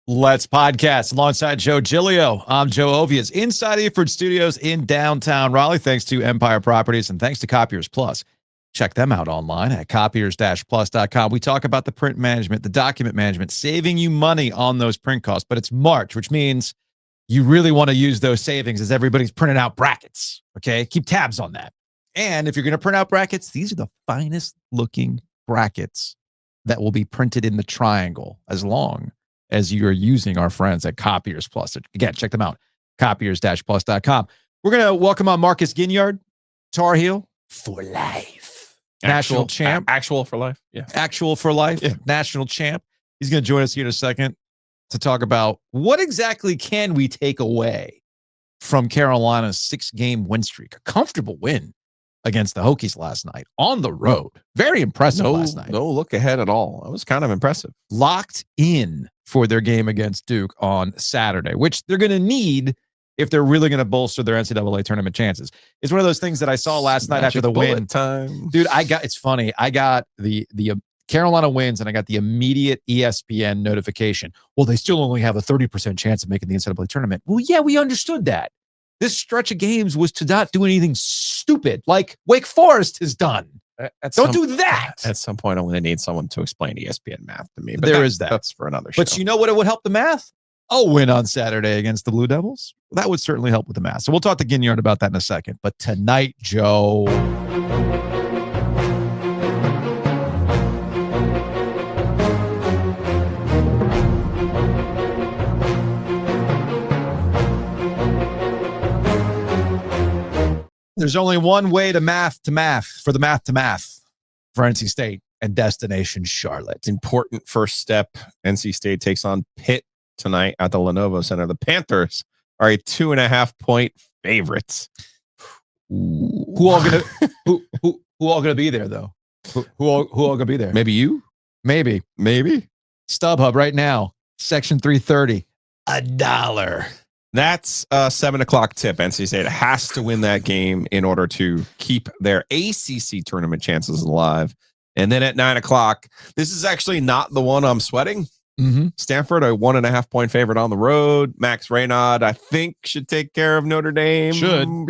Let's podcast alongside Joe Giglio. I'm Joe Ovies inside Eford Studios in downtown Raleigh. Thanks to Empire Properties and thanks to Copiers Plus. Check them out online at copiers-plus.com. We talk about the print management, the document management, saving you money on those print costs. But it's March, which means you really want to use those savings as everybody's printing out brackets. Okay, keep tabs on that. And if you're going to print out brackets, these are the finest looking brackets that will be printed in the triangle as long as you are using our friends at Copiers Plus. Again, check them out, copiers-plus.com. We're going to welcome on Marcus Ginyard, Tar Heel for life. National champ. Actual for life. Yeah. Actual for life. Yeah. National champ. He's going to join us here in a second to talk about what exactly can we take away from Carolina's 6-game win streak. A comfortable win against the Hokies last night on the road. Very impressive last night. No look ahead at all. It was kind of impressive. Locked in for their game against Duke on Saturday, which they're going to need if they're really going to bolster their NCAA tournament chances. It's one of those things that I saw last night after the win. Time. Dude, it's funny. I got the Carolina wins and I got the immediate ESPN notification. Well, they still only have a 30% chance of making the NCAA tournament. Well, yeah, we understood that. This stretch of games was to not do anything stupid like Wake Forest has done. Don't do that. At some point, I'm going to need someone to explain ESPN math to me. But is that. That's for another show. But you know what it would help the math? A win on Saturday against the Blue Devils. That would certainly help with the math. So we'll talk to Ginyard about that in a second. But tonight, Joe, there's only one way to math for the math for NC State and destination Charlotte. Important first step. NC State takes on Pitt tonight at the Lenovo Center. The Panthers are a 2.5-point favorites. Who all gonna be there though? Who all gonna be there? Maybe you? Maybe. StubHub right now, section 330, $1. That's a 7:00 tip. NC State has to win that game in order to keep their ACC tournament chances alive. And then at 9:00, this is actually not the one I'm sweating. Mm-hmm. Stanford, a 1.5-point favorite on the road. Max Reynaud, I think, should take care of Notre Dame. Should.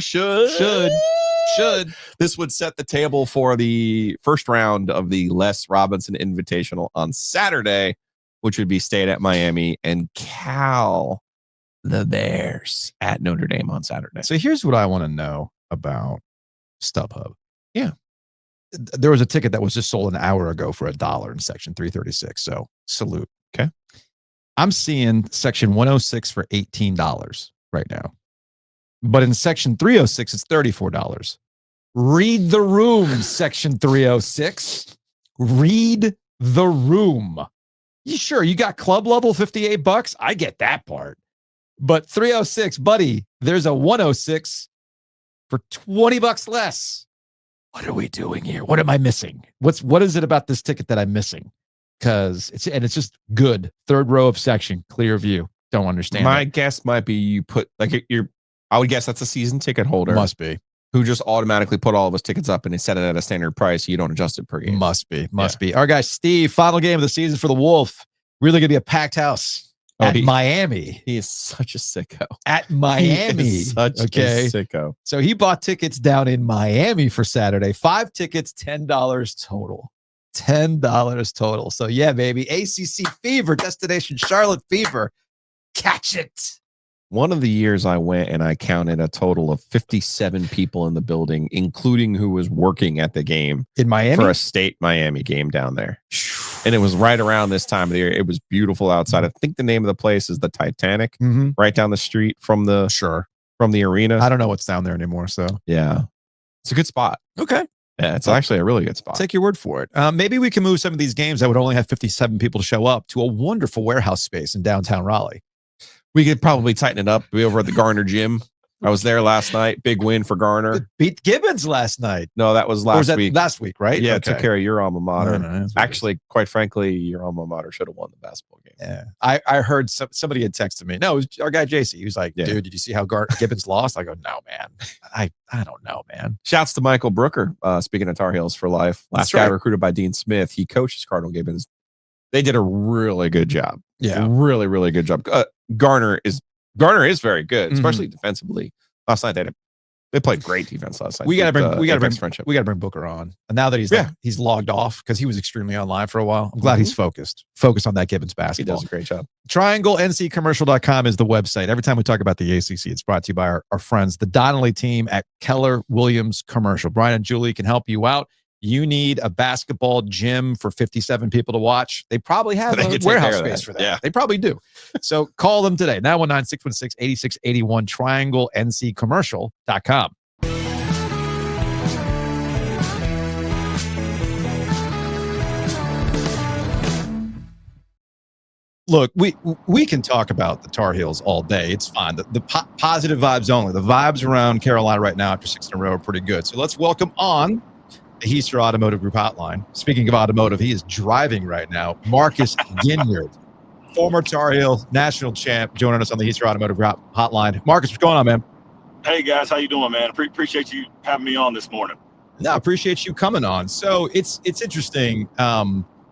This would set the table for the first round of the Les Robinson Invitational on Saturday, which would be State at Miami and Cal, the Bears, at Notre Dame on Saturday. So here's what I want to know about StubHub. Yeah. There was a ticket that was just sold an hour ago for $1 in section 336. So salute. Okay. I'm seeing section 106 for $18 right now. But in section 306, it's $34. Read the room, section 306. Read the room. Sure, you got club level $58. I get that part. But 306, buddy, there's a 106 for $20 less. What are we doing here? What am I missing? What is it about this ticket that I'm missing? Because it's just good. Third row of section, clear view. Don't understand. My guess might be you put I would guess that's a season ticket holder. Must be. Who just automatically put all of his tickets up and they set it at a standard price. So you don't adjust it per game. Must be. All right, guys. Steve, final game of the season for the Wolf. Really going to be a packed house. At Miami. He is such a sicko. At Miami. He is such a sicko. So he bought tickets down in Miami for Saturday. 5 tickets, $10 total. $10 total. So yeah, baby. ACC fever, destination Charlotte fever. Catch it. One of the years I went and I counted a total of 57 people in the building, including who was working at the game in Miami for a State Miami game down there. And it was right around this time of the year. It was beautiful outside. I think the name of the place is the Titanic, right down the street from the arena. I don't know what's down there anymore. So yeah, it's a good spot. Okay. Yeah, it's actually a really good spot. Take your word for it. Maybe we can move some of these games that would only have 57 people to show up to a wonderful warehouse space in downtown Raleigh. We could probably tighten it up. Be over at the Garner Gym. I was there last night. Big win for Garner. Beat Gibbons last night. No, that was last week. Last week, right? Yeah, okay. Took care of your alma mater. No, actually, quite frankly, your alma mater should have won the basketball game. Yeah, I heard somebody had texted me. No, it was our guy JC. He was like, "Dude, did you see how Gibbons lost?" I go, "No, man. I don't know, man." Shouts to Michael Brooker. Speaking of Tar Heels for life, last guy recruited by Dean Smith. He coaches Cardinal Gibbons They did a really good job. Yeah. Really, really good job. Garner is very good, especially defensively. Last night they played great defense last night. We got to bring Booker on. And now that he's logged off because he was extremely online for a while. I'm glad he's focused on that Gibbons basketball. He does a great job. TriangleNCCommercial.com is the website. Every time we talk about the ACC, it's brought to you by our friends, the Donnelly team at Keller Williams Commercial. Brian and Julie can help you out. You need a basketball gym for 57 people to watch. They probably have a warehouse space for that. Yeah. They probably do. So call them today, 919-616-8681, TriangleNCCommercial.com. Look, we can talk about the Tar Heels all day. It's fine. The positive vibes only. The vibes around Carolina right now after 6 in a row are pretty good. So let's welcome on the Heaster Automotive Group hotline. Speaking of automotive, he is driving right now. Marcus Ginyard, former Tar Heel national champ, joining us on the Heaster Automotive Group hotline. Marcus, what's going on, man? Hey, guys. How you doing, man? Appreciate you having me on this morning. No, appreciate you coming on. So it's interesting.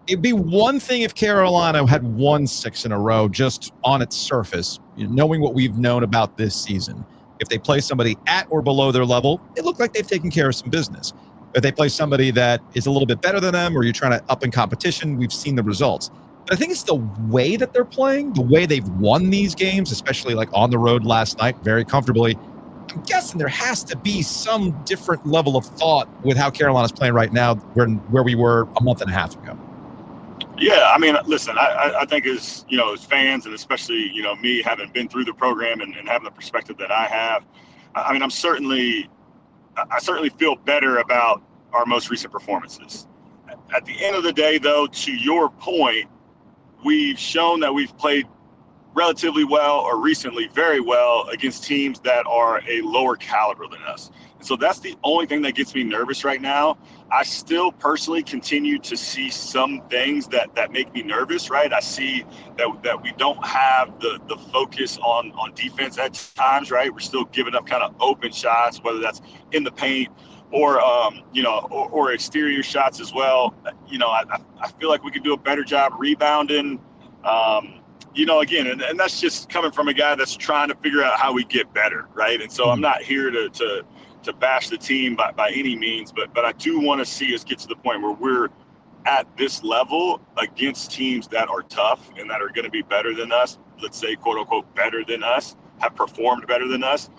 It'd be one thing if Carolina had won 6 in a row just on its surface, knowing what we've known about this season. If they play somebody at or below their level, it looked like they've taken care of some business. If they play somebody that is a little bit better than them, or you're trying to up in competition, we've seen the results. But I think it's the way that they're playing, the way they've won these games, especially like on the road last night, very comfortably. I'm guessing there has to be some different level of thought with how Carolina's playing right now where we were a month and a half ago. Yeah, I mean, listen, I think as fans, and especially, me having been through the program and having the perspective that I have, I mean, I certainly feel better about our most recent performances. At the end of the day, though, to your point, we've shown that we've played relatively well, or recently very well, against teams that are a lower caliber than us. And so that's the only thing that gets me nervous right now. I still personally continue to see some things that make me nervous, right? I see that we don't have the focus on defense at times, right? We're still giving up kind of open shots, whether that's in the paint or or exterior shots as well. I feel like we could do a better job rebounding. Again, and that's just coming from a guy that's trying to figure out how we get better, right? And so I'm not here to bash the team by any means, but I do want to see us get to the point where we're at this level against teams that are tough and that are going to be better than us, let's say, quote unquote, better than us, have performed better than us,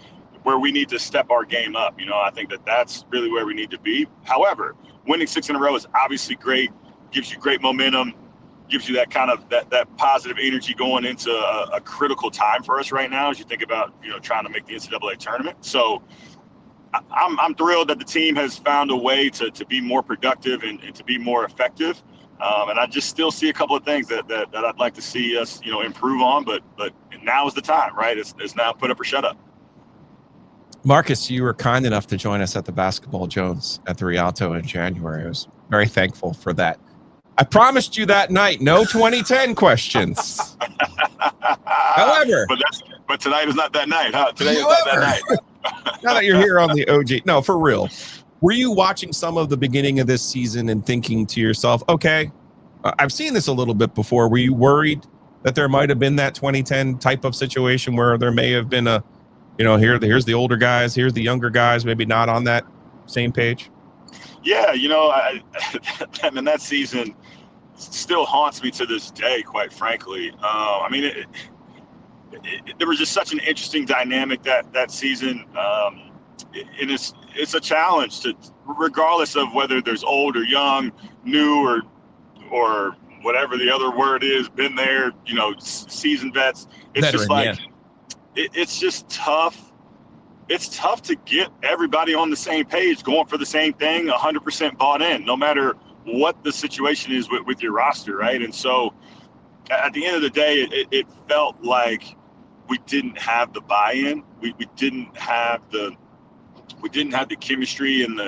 where we need to step our game up. I think that's really where we need to be. However, winning 6 in a row is obviously great, gives you great momentum, gives you that kind of that positive energy going into a critical time for us right now as you think about trying to make the NCAA tournament. So I'm thrilled that the team has found a way to be more productive and to be more effective. And I just still see a couple of things that I'd like to see us improve on, but now is the time, right? It's now put up or shut up. Marcus, you were kind enough to join us at the Basketball Jones at the Rialto in January. I was very thankful for that. I promised you that night, no 2010 questions. However, but tonight is not that night, huh? Today is not that night. Now that you're here on the OG, no, for real. Were you watching some of the beginning of this season and thinking to yourself, okay, I've seen this a little bit before. Were you worried that there might have been that 2010 type of situation where there may have been a, here's the older guys, here's the younger guys, maybe not on that same page? Yeah, that season still haunts me to this day, quite frankly. There was just such an interesting dynamic that season. And it's a challenge to, regardless of whether there's old or young, new or whatever the other word is, been there, seasoned vets. It's veteran, just like, it's just tough. It's tough to get everybody on the same page, going for the same thing, 100% bought in, no matter what the situation is with your roster, right? And so at the end of the day, it felt like we didn't have the buy-in. We didn't have the chemistry and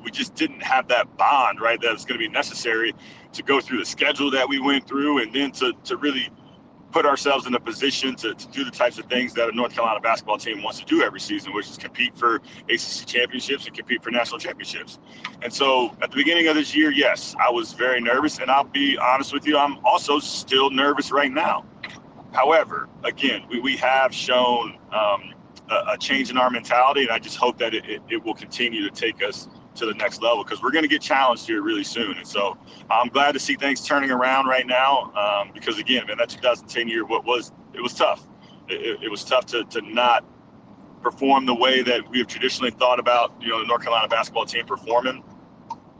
we just didn't have that bond, right? That was going to be necessary to go through the schedule that we went through, and then to really put ourselves in a position to do the types of things that a North Carolina basketball team wants to do every season, which is compete for ACC championships and compete for national championships. And so at the beginning of this year, yes, I was very nervous, and I'll be honest with you, I'm also still nervous right now. However, again, we have shown a change in our mentality, and I just hope that it will continue to take us to the next level, because we're going to get challenged here really soon. And so I'm glad to see things turning around right now, because again, man, that 2010 year, it was tough. It was tough to not perform the way that we have traditionally thought about, the North Carolina basketball team performing.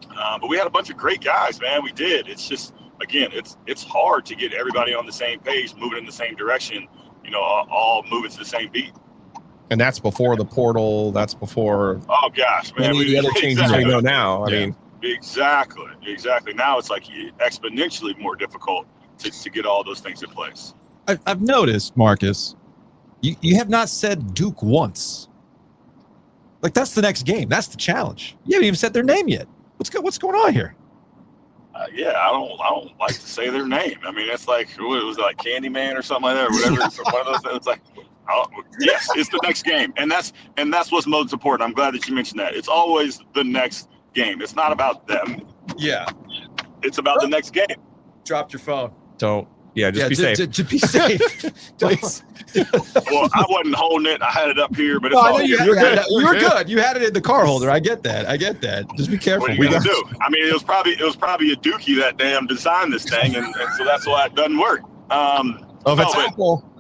But we had a bunch of great guys, man. We did. It's just, again, it's hard to get everybody on the same page, moving in the same direction, all moving to the same beat. And that's before the portal. That's before. Oh gosh, man. Any of the other changes we know now. I mean, exactly. Now it's like exponentially more difficult to get all those things in place. I've noticed, Marcus, you have not said Duke once. Like, that's the next game. That's the challenge. You haven't even said their name yet. What's going on here? Yeah, I don't like to say their name. I mean, it's like, what was it, like Candyman or something like that, or whatever. It's one of those things. It's like, yes, it's the next game, and that's what's most important. I'm glad that you mentioned that. It's always the next game. It's not about them. Yeah, it's about the next game. Dropped your phone. Don't. Yeah, just be safe. To be safe, please. Well, I wasn't holding it. I had it up here, but it's I all know you were good. You had it in the car holder. I get that. Just be careful. What are you gonna do? I mean, it was probably a Dookie that damn designed this thing, and so that's why it doesn't work. If it's Apple.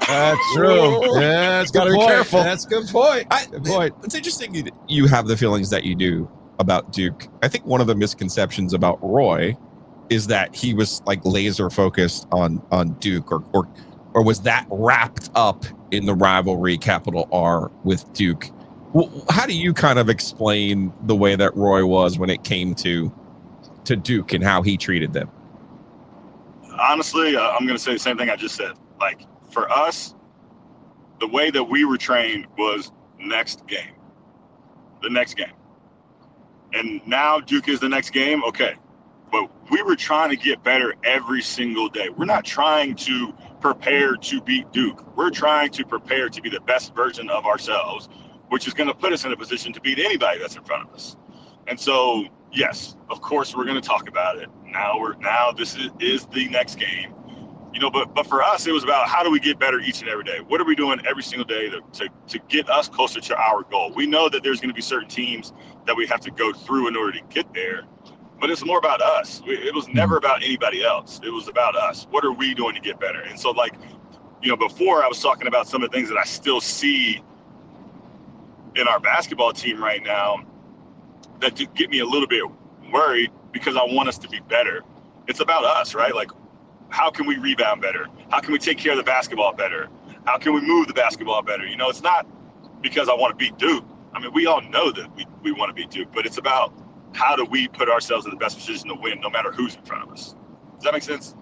That's true. Yeah, it's got to be careful. That's a good point. Good point. It's interesting that you have the feelings that you do about Duke. I think one of the misconceptions about Roy is that he was like laser focused on Duke, or was that wrapped up in the rivalry, capital R, with Duke. How do you kind of explain the way that Roy was when it came to Duke and how he treated them? Honestly, I'm going to say the same thing I just said. Like, for us, the way that we were trained was the next game. And now Duke is the next game, okay. But we were trying to get better every single day. We're not trying to prepare to beat Duke. We're trying to prepare to be the best version of ourselves, which is going to put us in a position to beat anybody that's in front of us. And so, yes, of course, we're going to talk about it. Now this is the next game. But for us, it was about how do we get better each and every day? What are we doing every single day to get us closer to our goal? We know that there's going to be certain teams that we have to go through in order to get there, but it's more about us. It was never about anybody else. It was about us. What are we doing to get better? And so, before I was talking about some of the things that I still see in our basketball team right now that do get me a little bit worried, because I want us to be better. It's about us, right? Like, how can we rebound better? How can we take care of the basketball better? How can we move the basketball better? It's not because I want to beat Duke. I mean, we all know that we want to beat Duke, but it's about how do we put ourselves in the best position to win no matter who's in front of us. Does that make sense?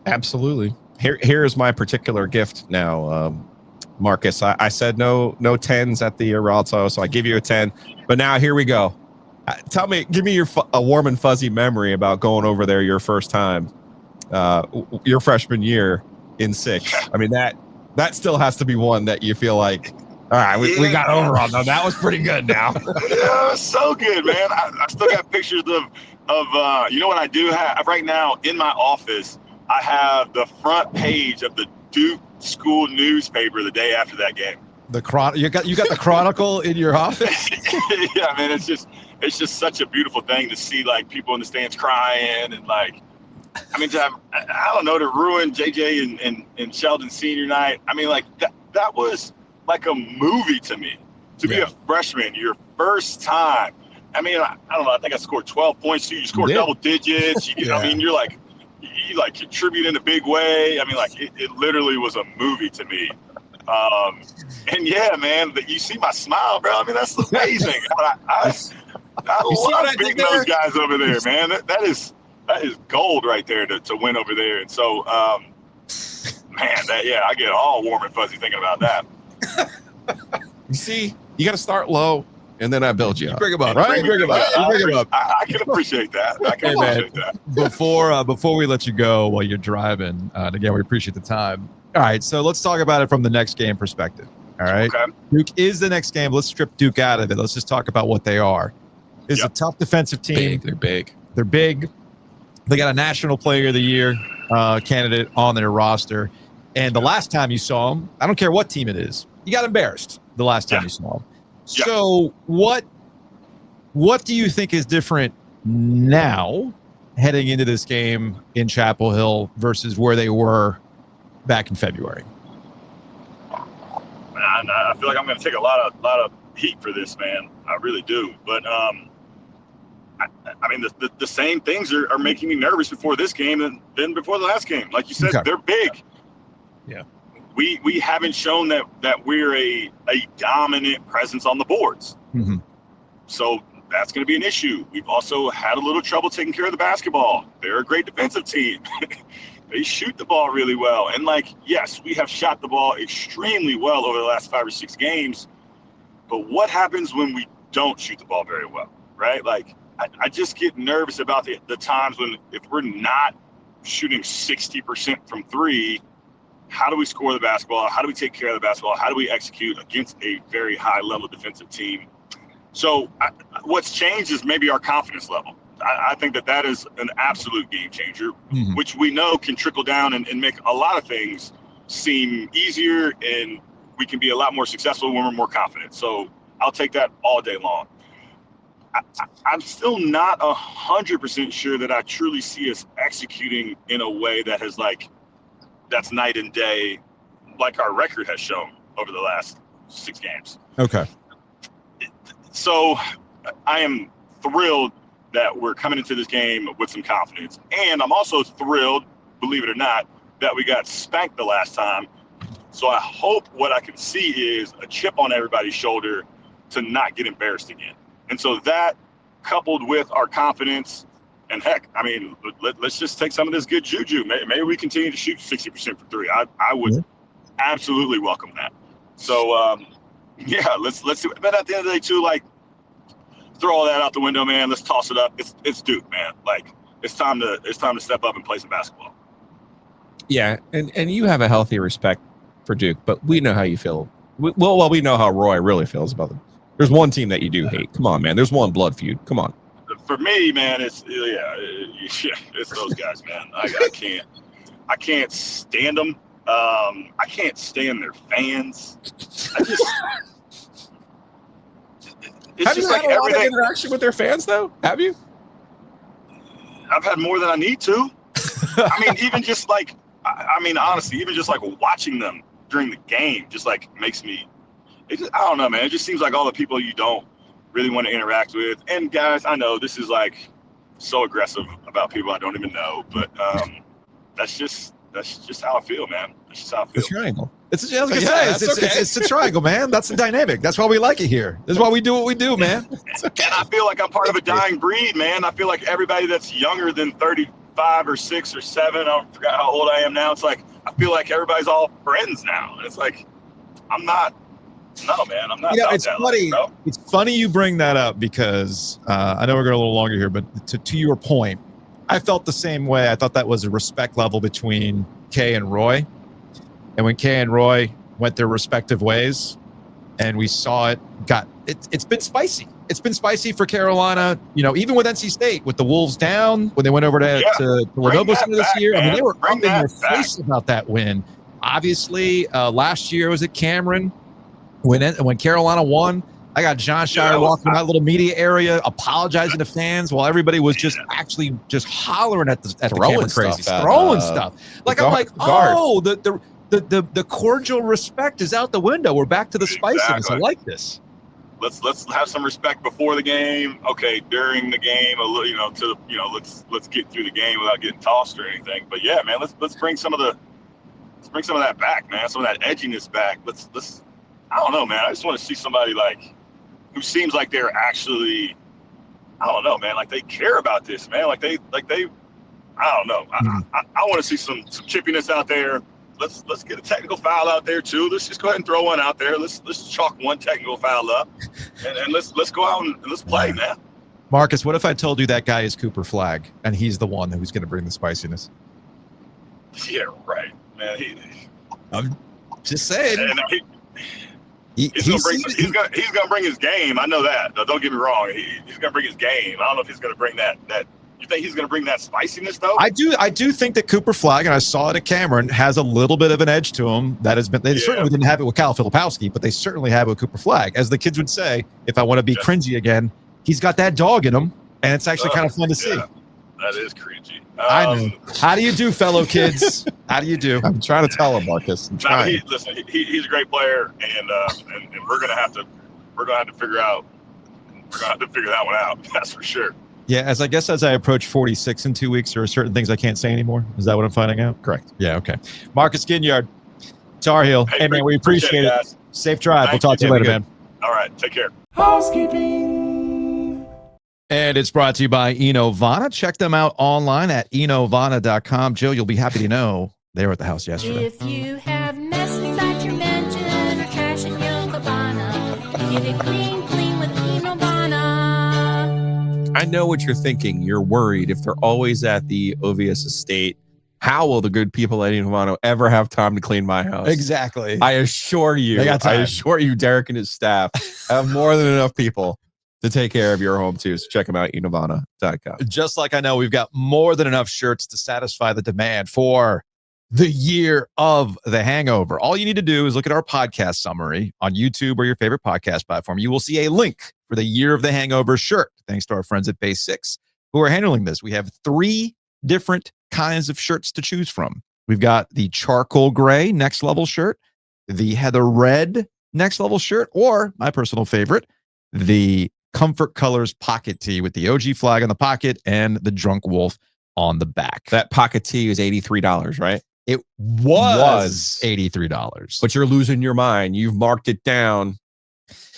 Absolutely. Here's my particular gift now, Marcus. I said no 10s at the Eralto, so I give you a 10. But now here we go. Give me a warm and fuzzy memory about going over there your first time. Your freshman year in 6. I mean, that still has to be one that you feel like, all right, we got over on them. That was pretty good now. Yeah, so good, man. I still got pictures of what I do have right now in my office. I have the front page of the Duke school newspaper the day after that game. You got the Chronicle in your office? Yeah, man, it's just such a beautiful thing to see, like, people in the stands crying, and like, I mean, to ruin JJ and Sheldon senior night. I mean, like, that was like a movie to me. To be a freshman, your first time. I mean, I don't know. I think I scored 12 points. You scored double digits. I mean, you contribute in a big way. I mean, like, it literally was a movie to me. And yeah, man, you see my smile, bro. I mean, that's amazing. I love beating those guys over there, man. That is gold right there to win over there. And so, man, I get all warm and fuzzy thinking about that. You see, you got to start low. and then I build you up. Bring him up, right? bring him up. I can appreciate that. I can appreciate that. Before we let you go while you're driving, and again, we appreciate the time. All right, so let's talk about it from the next game perspective. All right, Okay. Duke is the next game. Let's strip Duke out of it. Let's just talk about what they are. It's a tough defensive team. They're big. They're big. They got a National Player of the Year candidate on their roster. And the last time you saw them, I don't care what team it is, you got embarrassed the last time you saw them. Yeah. So what do you think is different now heading into this game in Chapel Hill versus where they were back in February? I feel like I'm going to take a lot of heat for this, man. I really do. But I mean, the same things are making me nervous before this game than before the last game. Like you said, they're big. Yeah. We haven't shown that we're a dominant presence on the boards. Mm-hmm. So that's going to be an issue. We've also had a little trouble taking care of the basketball. They're a great defensive team. They shoot the ball really well. And, yes, we have shot the ball extremely well over the last 5 or 6 games. But what happens when we don't shoot the ball very well, right? I just get nervous about the times when if we're not shooting 60% from 3, how do we score the basketball? How do we take care of the basketball? How do we execute against a very high-level defensive team? So what's changed is maybe our confidence level. I think that is an absolute game changer, which we know can trickle down and make a lot of things seem easier, and we can be a lot more successful when we're more confident. So I'll take that all day long. I'm still not 100% sure that I truly see us executing in a way that has that's night and day, like our record has shown over the last 6 games. Okay. So I am thrilled that we're coming into this game with some confidence. And I'm also thrilled, believe it or not, that we got spanked the last time. So I hope what I can see is a chip on everybody's shoulder to not get embarrassed again. And so that, coupled with our confidence, and heck, I mean, let's just take some of this good juju. Maybe we continue to shoot 60% for 3. I would absolutely welcome that. So, let's do it. But at the end of the day, too, throw all that out the window, man. Let's toss it up. It's Duke, man. It's time to step up and play some basketball. Yeah, and you have a healthy respect for Duke, but we know how you feel. We know how Roy really feels about them. There's one team that you do hate. Come on, man. There's one blood feud. Come on. For me, man, it's those guys, man. I can't stand them. I can't stand their fans. Have you had a lot of interaction with their fans, though? Have you? I've had more than I need to. I mean, even just honestly, even just watching them during the game just makes me, I don't know, man. It just seems like all the people you don't really want to interact with. And guys, I know this is so aggressive about people I don't even know, but that's just how I feel, man. That's just how I feel. The triangle. It's a triangle, man. That's the dynamic. That's why we like it here. That's why we do what we do, man. And I feel like I'm part of a dying breed, man. I feel like everybody that's younger than 35 or 6 or 7, I forgot how old I am now. It's I feel like everybody's all friends now. It's I'm not. No, man, I'm not. It's funny. It's funny you bring that up because I know we're going a little longer here, but to your point, I felt the same way. I thought that was a respect level between Kay and Roy. And when Kay and Roy went their respective ways and we saw it's been spicy. It's been spicy for Carolina, even with NC State, with the Wolves down, when they went over to Lenovo Center this year. Man. I mean, they were up in their face about that win. Obviously, last year was at Cameron. When Carolina won, I got John Shire walking that little media area, apologizing to fans while everybody was just hollering at the camera crazy, throwing stuff. The cordial respect is out the window. We're back to the spiciness. Exactly. I like this. Let's have some respect before the game. Okay, during the game, let's get through the game without getting tossed or anything. But yeah, man, let's bring some of that back, man. Some of that edginess back. Let's. I don't know, man. I just want to see somebody who seems like they're actually, I don't know, man. They care about this, man. They I don't know. I want to see some chippiness out there. let's get a technical foul out there too. Let's just go ahead and throw one out there. Let's chalk one technical foul up, and let's go out and let's play, man. Marcus, what if I told you that guy is Cooper Flagg and he's the one who's going to bring the spiciness? Yeah, right, man. I'm just saying. And he's gonna bring his game. I know that. Don't get me wrong. He's gonna bring his game. I don't know if he's gonna bring that. You think he's gonna bring that spiciness though? I do think that Cooper Flagg, and I saw it at Cameron, has a little bit of an edge to him that has been. They certainly didn't have it with Cal Filipowski, but they certainly have it with Cooper Flagg. As the kids would say, if I want to be cringy again, he's got that dog in him, and it's actually kind of fun to see. That is cringy. I know. How do you do, fellow kids? How do you do? I'm trying to tell him, Marcus. I'm trying. He's a great player, and we're gonna have to figure out. We're gonna have to figure that one out. That's for sure. Yeah, as I approach 46 in 2 weeks, there are certain things I can't say anymore. Is that what I'm finding out? Correct. Yeah. Okay. Marcus Ginyard, Tar Heel. Hey man, we appreciate it. Guys. Safe drive. We'll talk to you later, man. All right. Take care. Housekeeping. And it's brought to you by Enovana. Check them out online at enovana.com. Joe, you'll be happy to know they were at the house yesterday. If you have mess inside your mansion or trash in your cabana, get it clean with Enovana. I know what you're thinking. You're worried if they're always at the Ovies estate. How will the good people at Enovana ever have time to clean my house? Exactly. I assure you, Derek and his staff have more than enough people to take care of your home too. So check them out, enovana.com. Just like I know we've got more than enough shirts to satisfy the demand for the year of the hangover. All you need to do is look at our podcast summary on YouTube or your favorite podcast platform. You will see a link for the year of the hangover shirt. Thanks to our friends at Base 6 who are handling this. We have 3 different kinds of shirts to choose from. We've got the charcoal gray next level shirt, the heather red next level shirt, or my personal favorite, the Comfort Colors pocket tee with the OG flag on the pocket and the drunk wolf on the back. That pocket tee is $83, right? It was $83. But you're losing your mind. You've marked it down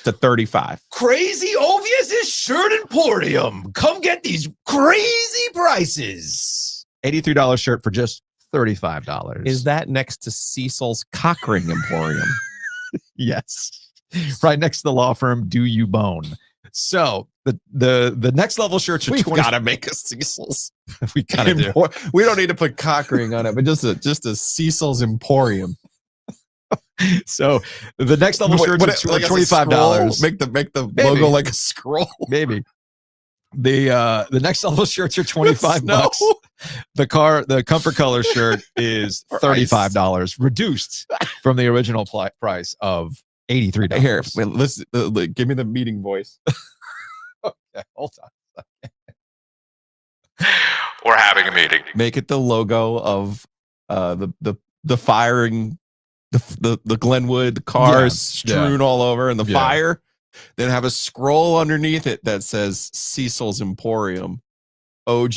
to $35. Crazy Ovies' Shirt Emporium. Come get these crazy prices. $83 shirt for just $35. Is that next to Cecil's Cock Ring Emporium? Yes. Right next to the law firm Do You Bone. So the next level shirts are we gotta make a Cecil's. We gotta do. We don't need to put cock ring on it, but just a Cecil's Emporium. So the next level shirts are like $25. Make the logo like a scroll. Maybe. The next level shirts are $25. The Comfort Color shirt is $35, reduced from the original price of $83. Here, listen, give me the meeting voice. Okay, hold on a second. We're having a meeting. Make it the logo of the firing, the Glenwood cars strewn all over, and the fire. Then have a scroll underneath it that says Cecil's Emporium. OG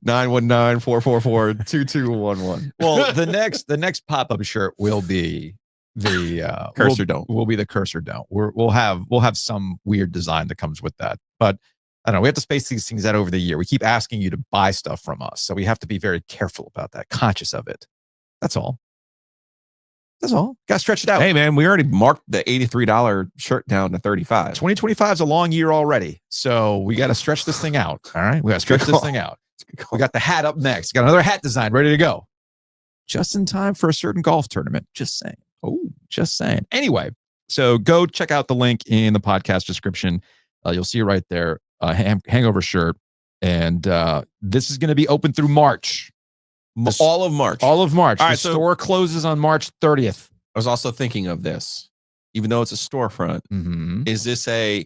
919-444-2211. Well, the next pop-up shirt will be the cursor don't. Will be the cursor don't. We'll have some weird design that comes with that. But I don't know. We have to space these things out over the year. We keep asking you to buy stuff from us, so we have to be very careful about that, conscious of it. That's all. That's all. Got to stretch it out. Hey, man, we already marked the $83 shirt down to $35. 2025 is a long year already, so we got to stretch this thing out. All right, we got to stretch this thing out. We got the hat up next. Got another hat design ready to go, just in time for a certain golf tournament. Just saying. Oh, just saying. Anyway, so go check out the link in the podcast description. You'll see it right there. Hangover shirt, and this is going to be open through March. All of March. All of March. All the right, store closes on March 30th. I was also thinking of this, even though it's a storefront. Mm-hmm. Is this I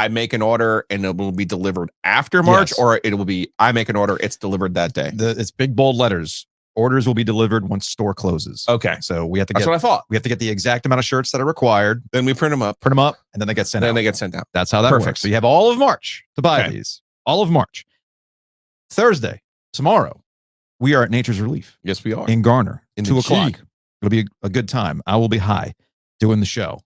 make an order and it will be delivered after March, or it will be I make an order, it's delivered that day? It's big bold letters. Orders will be delivered once store closes. Okay. So we have to That's what I thought. We have to get the exact amount of shirts that are required. Then we print them up, and then they get sent out. Then they get sent out. That's how that works. So you have all of March to buy these. All of March. Thursday, tomorrow, we are at Nature's Relief. Yes, we are. In Garner. In 2 o'clock. It'll be a good time. I will be high doing the show.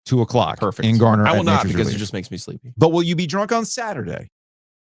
2 o'clock. Perfect. In Garner. I will at not Nature's because Relief. it just makes me sleepy. But will you be drunk on Saturday?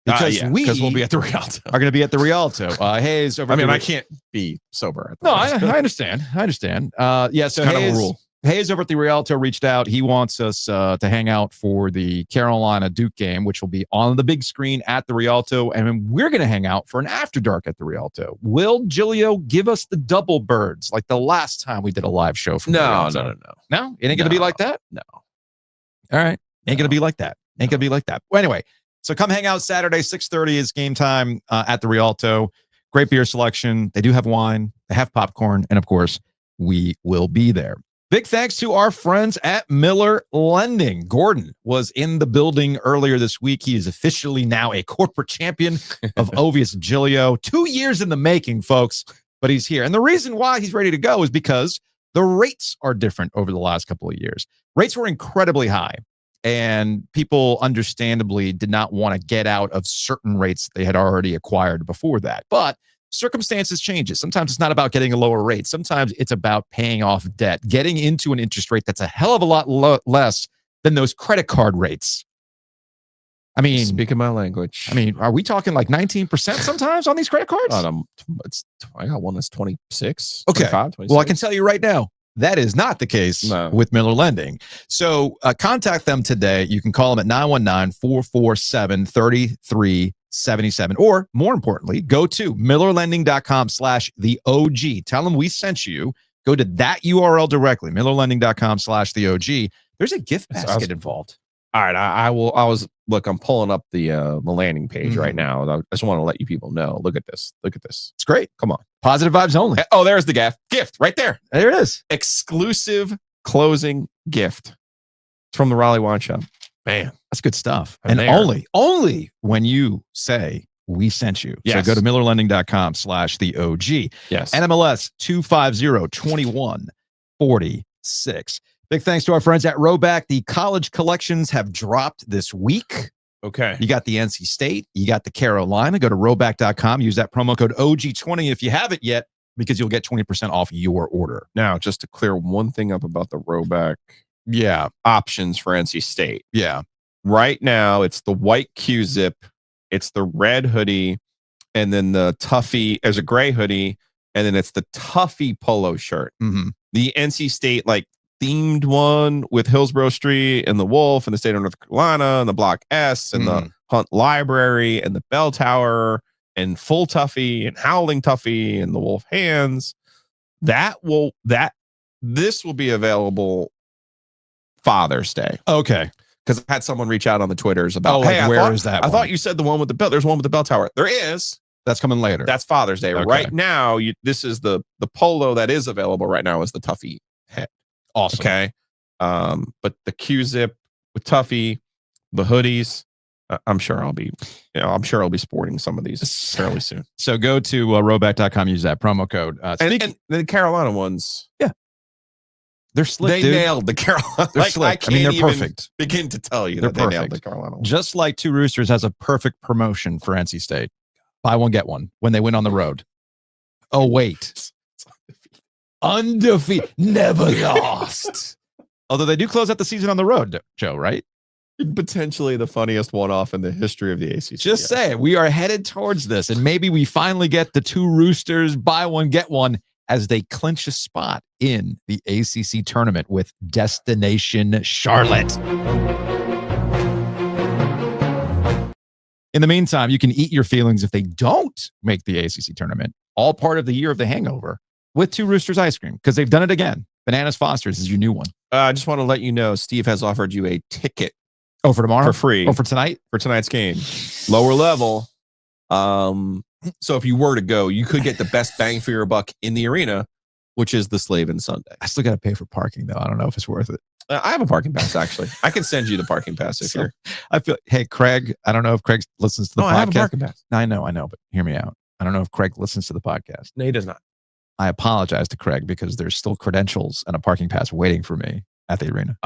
because because we'll be at the Rialto. are going to be at the Rialto. Hayes over. I can't be sober. At the No, I understand. I understand. Yeah, so kind of a Hayes, rule. Hayes over at the Rialto reached out. He wants us to hang out for the Carolina Duke game, which will be on the big screen at the Rialto, and then we're going to hang out for an after dark at the Rialto. Will Giglio give us the double birds like the last time we did a live show from the Rialto? No, it ain't going to be like that. No. All right, ain't going to be like that. Ain't going to be like that. Well, anyway, so come hang out Saturday, 6:30 is game time at the Rialto. Great beer selection. They do have wine. They have popcorn, and of course, we will be there. Big thanks to our friends at Miller Lending. Gordon was in the building earlier this week. He is officially now a corporate champion of Ovies Giglio. 2 years in the making, folks, but he's here. And the reason why he's ready to go is because the rates are different over the last couple of years. Rates were incredibly high, and people understandably did not want to get out of certain rates they had already acquired before that. But circumstances changes. Sometimes it's not about getting a lower rate. Sometimes it's about paying off debt, getting into an interest rate that's a hell of a lot less than those credit card rates. I mean, speaking my language. I mean, are we talking like 19% sometimes on these credit cards? I got one that's 26. Okay. 25, Well, I can tell you right now, that is not the case with Miller Lending. So contact them today. You can call them at 919-447-3377. Or more importantly, go to millerlending.com/the-OG. Tell them we sent you. Go to that URL directly, millerlending.com/the-OG. There's a gift basket involved. All right. I'm pulling up the landing page right now. I just want to let you people know. Look at this. It's great. Come on. Positive vibes only. Oh, there's the gift right there. There it is. Exclusive closing gift. It's from the Raleigh Wine Shop. Man, that's good stuff. And only when you say we sent you. Yes. So go to millerlending.com/the-OG. Yes. NMLS 250-2146. Big thanks to our friends at Roback. The college collections have dropped this week. Okay. You got the NC State. You got the Carolina. Go to roback.com. Use that promo code OG20 if you haven't yet, because you'll get 20% off your order. Now, just to clear one thing up about the Roback options for NC State. Yeah. Right now, it's the white Q-zip, it's the red hoodie, and then the Tuffy as a gray hoodie, and then it's the Tuffy polo shirt. Mm-hmm. The NC State themed one with Hillsborough Street and the Wolf and the state of North Carolina and the Block S and the Hunt Library and the Bell Tower and Full Tuffy and Howling Tuffy and the Wolf Hands. This will be available Father's Day. Okay. Because I had someone reach out on the Twitters about, where is that? I thought you said the one with the bell. There's one with the Bell Tower. There is. That's coming later. That's Father's Day. Okay. Right now, this is the polo that is available right now is the Tuffy head. Awesome. Okay. But the Q-zip with Tuffy, the hoodies, I'm sure I'll be sporting some of these fairly soon. So go to roback.com, use that promo code. And the Carolina ones. Yeah. They're slick, They nailed the Carolina. They're slick. I mean, they're perfect. Begin to tell you they're that they nailed the Carolina ones. Just like Two Roosters has a perfect promotion for NC State. Buy one, get one when they win on the road. Oh, wait. Undefeated. Never lost. Although they do close out the season on the road, Joe, right? Potentially the funniest one-off in the history of the ACC. Just say we are headed towards this, and maybe we finally get the Two Roosters buy one, get one as they clinch a spot in the ACC tournament with Destination Charlotte. In the meantime, you can eat your feelings if they don't make the ACC tournament. All part of the year of the hangover with Two Roosters ice cream, because they've done it again. Bananas Foster's is your new one. I just want to let you know, Steve has offered you a ticket. Oh, for tomorrow? For free. Oh, for tonight? For tonight's game. Lower level. So if you were to go, you could get the best bang for your buck in the arena, which is the Slavin Sunday. I still got to pay for parking, though. I don't know if it's worth it. I have a parking pass, actually. I can send you the parking pass if you're. I feel. Hey, Craig. I don't know if Craig listens to the podcast. I have a parking pass. I know, but hear me out. I don't know if Craig listens to the podcast. No, he does not. I apologize to Craig because there's still credentials and a parking pass waiting for me at the arena.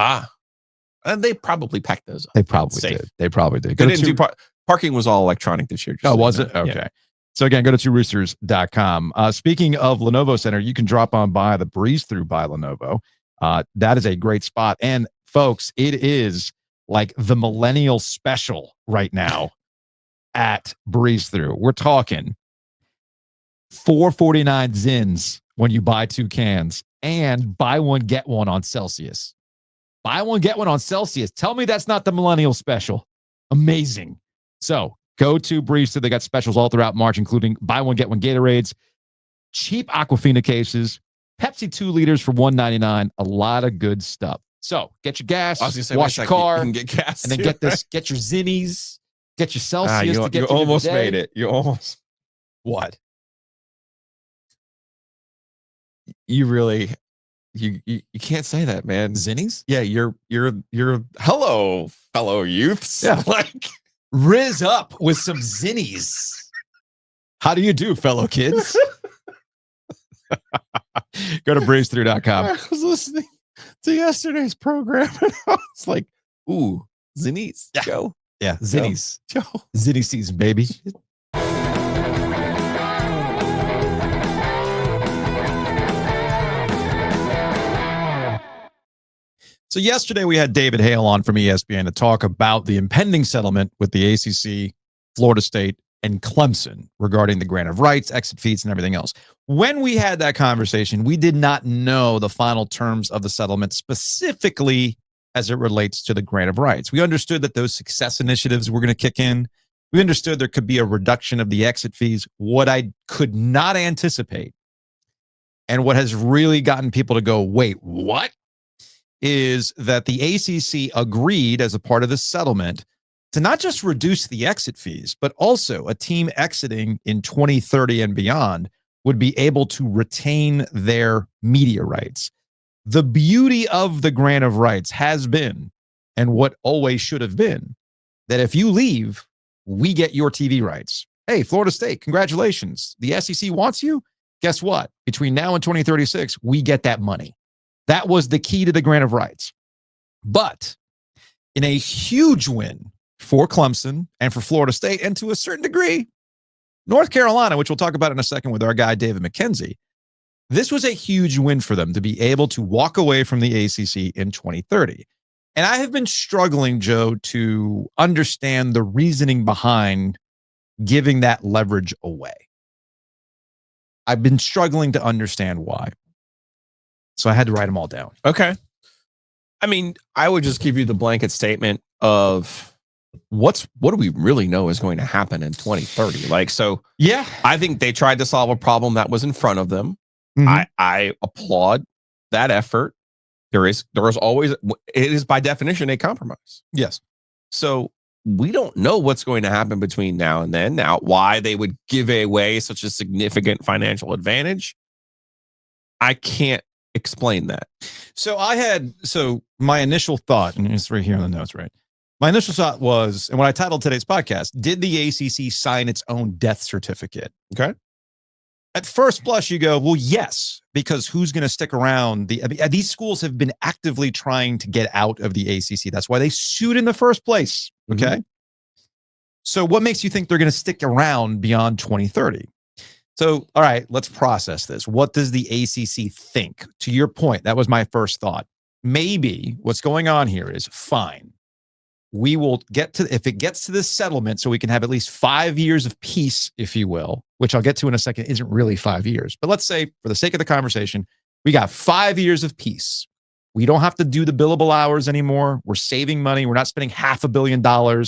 And they probably packed those up. They probably did. They probably did. They didn't do parking was all electronic this year. Oh, was it? Okay. Yeah. So again, go to tworoosters.com. Speaking of Lenovo Center, you can drop on by the Breeze Through by Lenovo. That is a great spot. And folks, it is like the millennial special right now. at Breeze Through. We're talking $4.49 Zins when you buy 2 cans and buy one, get one on Celsius. Buy one, get one on Celsius. Tell me that's not the millennial special. Amazing. So go to Breeze Through. They got specials all throughout March, including buy one, get one Gatorades, cheap Aquafina cases, Pepsi 2 liters for $1.99. A lot of good stuff. So get your gas, wash your car, you can get gas and then too, get this. right? Get your Zinnies, get your Celsius. To get you through the almost day. made it. You almost. What? You really, you can't say that, man. Zinnies? Yeah, you're hello, fellow youths. Yeah. Like, Riz up with some Zinnies. How do you do, fellow kids? Go to breezethrough.com. I was listening to yesterday's program and I was like, ooh, Zinnies. Yeah. Joe. Yeah, Zinnies. Joe. Zinnie season, baby. So yesterday we had David Hale on from ESPN to talk about the impending settlement with the ACC, Florida State, and Clemson regarding the grant of rights, exit fees, and everything else. When we had that conversation, we did not know the final terms of the settlement, specifically as it relates to the grant of rights. We understood that those success initiatives were going to kick in. We understood there could be a reduction of the exit fees. What I could not anticipate, and what has really gotten people to go, wait, what? Is that the ACC agreed as a part of this settlement to not just reduce the exit fees, but also a team exiting in 2030 and beyond would be able to retain their media rights. The beauty of the grant of rights has been, and what always should have been, that if you leave, we get your TV rights. Hey, Florida State, congratulations. The SEC wants you. Guess what? Between now and 2036, we get that money. That was the key to the grant of rights. But in a huge win for Clemson and for Florida State, and to a certain degree, North Carolina, which we'll talk about in a second with our guy, David McKenzie, this was a huge win for them to be able to walk away from the ACC in 2030. And I have been struggling, Joe, to understand the reasoning behind giving that leverage away. I've been struggling to understand why. So I had to write them all down. okay. I mean, I would just give you the blanket statement of what do we really know is going to happen in 2030? Like, so Yeah. I think they tried to solve a problem that was in front of them. Mhm. I applaud that effort. There is always, it is by definition a compromise. Yes. So we don't know what's going to happen between now and then. Now, why they would give away such a significant financial advantage, I can't explain that. So my initial thought, and it's right here in the notes, right? My initial thought was, and what I titled today's podcast, did the ACC sign its own death certificate? Okay. At first blush, you go, well, yes, because who's going to stick around? These schools have been actively trying to get out of the ACC. That's why they sued in the first place. Okay. So what makes you think they're going to stick around beyond 2030? So, all right, let's process this. What does the ACC think? To your point, that was my first thought. Maybe what's going on here is fine. We will get to, if it gets to this settlement, so we can have at least 5 years of peace, if you will, which I'll get to in a second, isn't really 5 years. But let's say, for the sake of the conversation, we got 5 years of peace. We don't have to do the billable hours anymore. We're saving money. We're not spending $500 million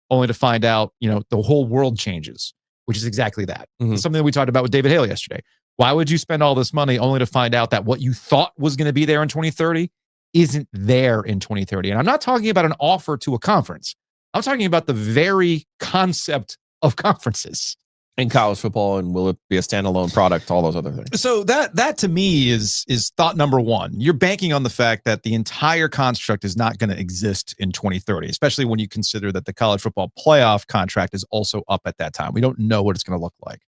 only to find out, the whole world changes, which is exactly that. Mhm. It's something that we talked about with David Hale yesterday. Why would you spend all this money only to find out that what you thought was going to be there in 2030 isn't there in 2030? And I'm not talking about an offer to a conference. I'm talking about the very concept of conferences. In college football, and will it be a standalone product? All those other things. So that to me is thought number one. You're banking on the fact that the entire construct is not going to exist in 2030, especially when you consider that the college football playoff contract is also up at that time. We don't know what it's going to look like.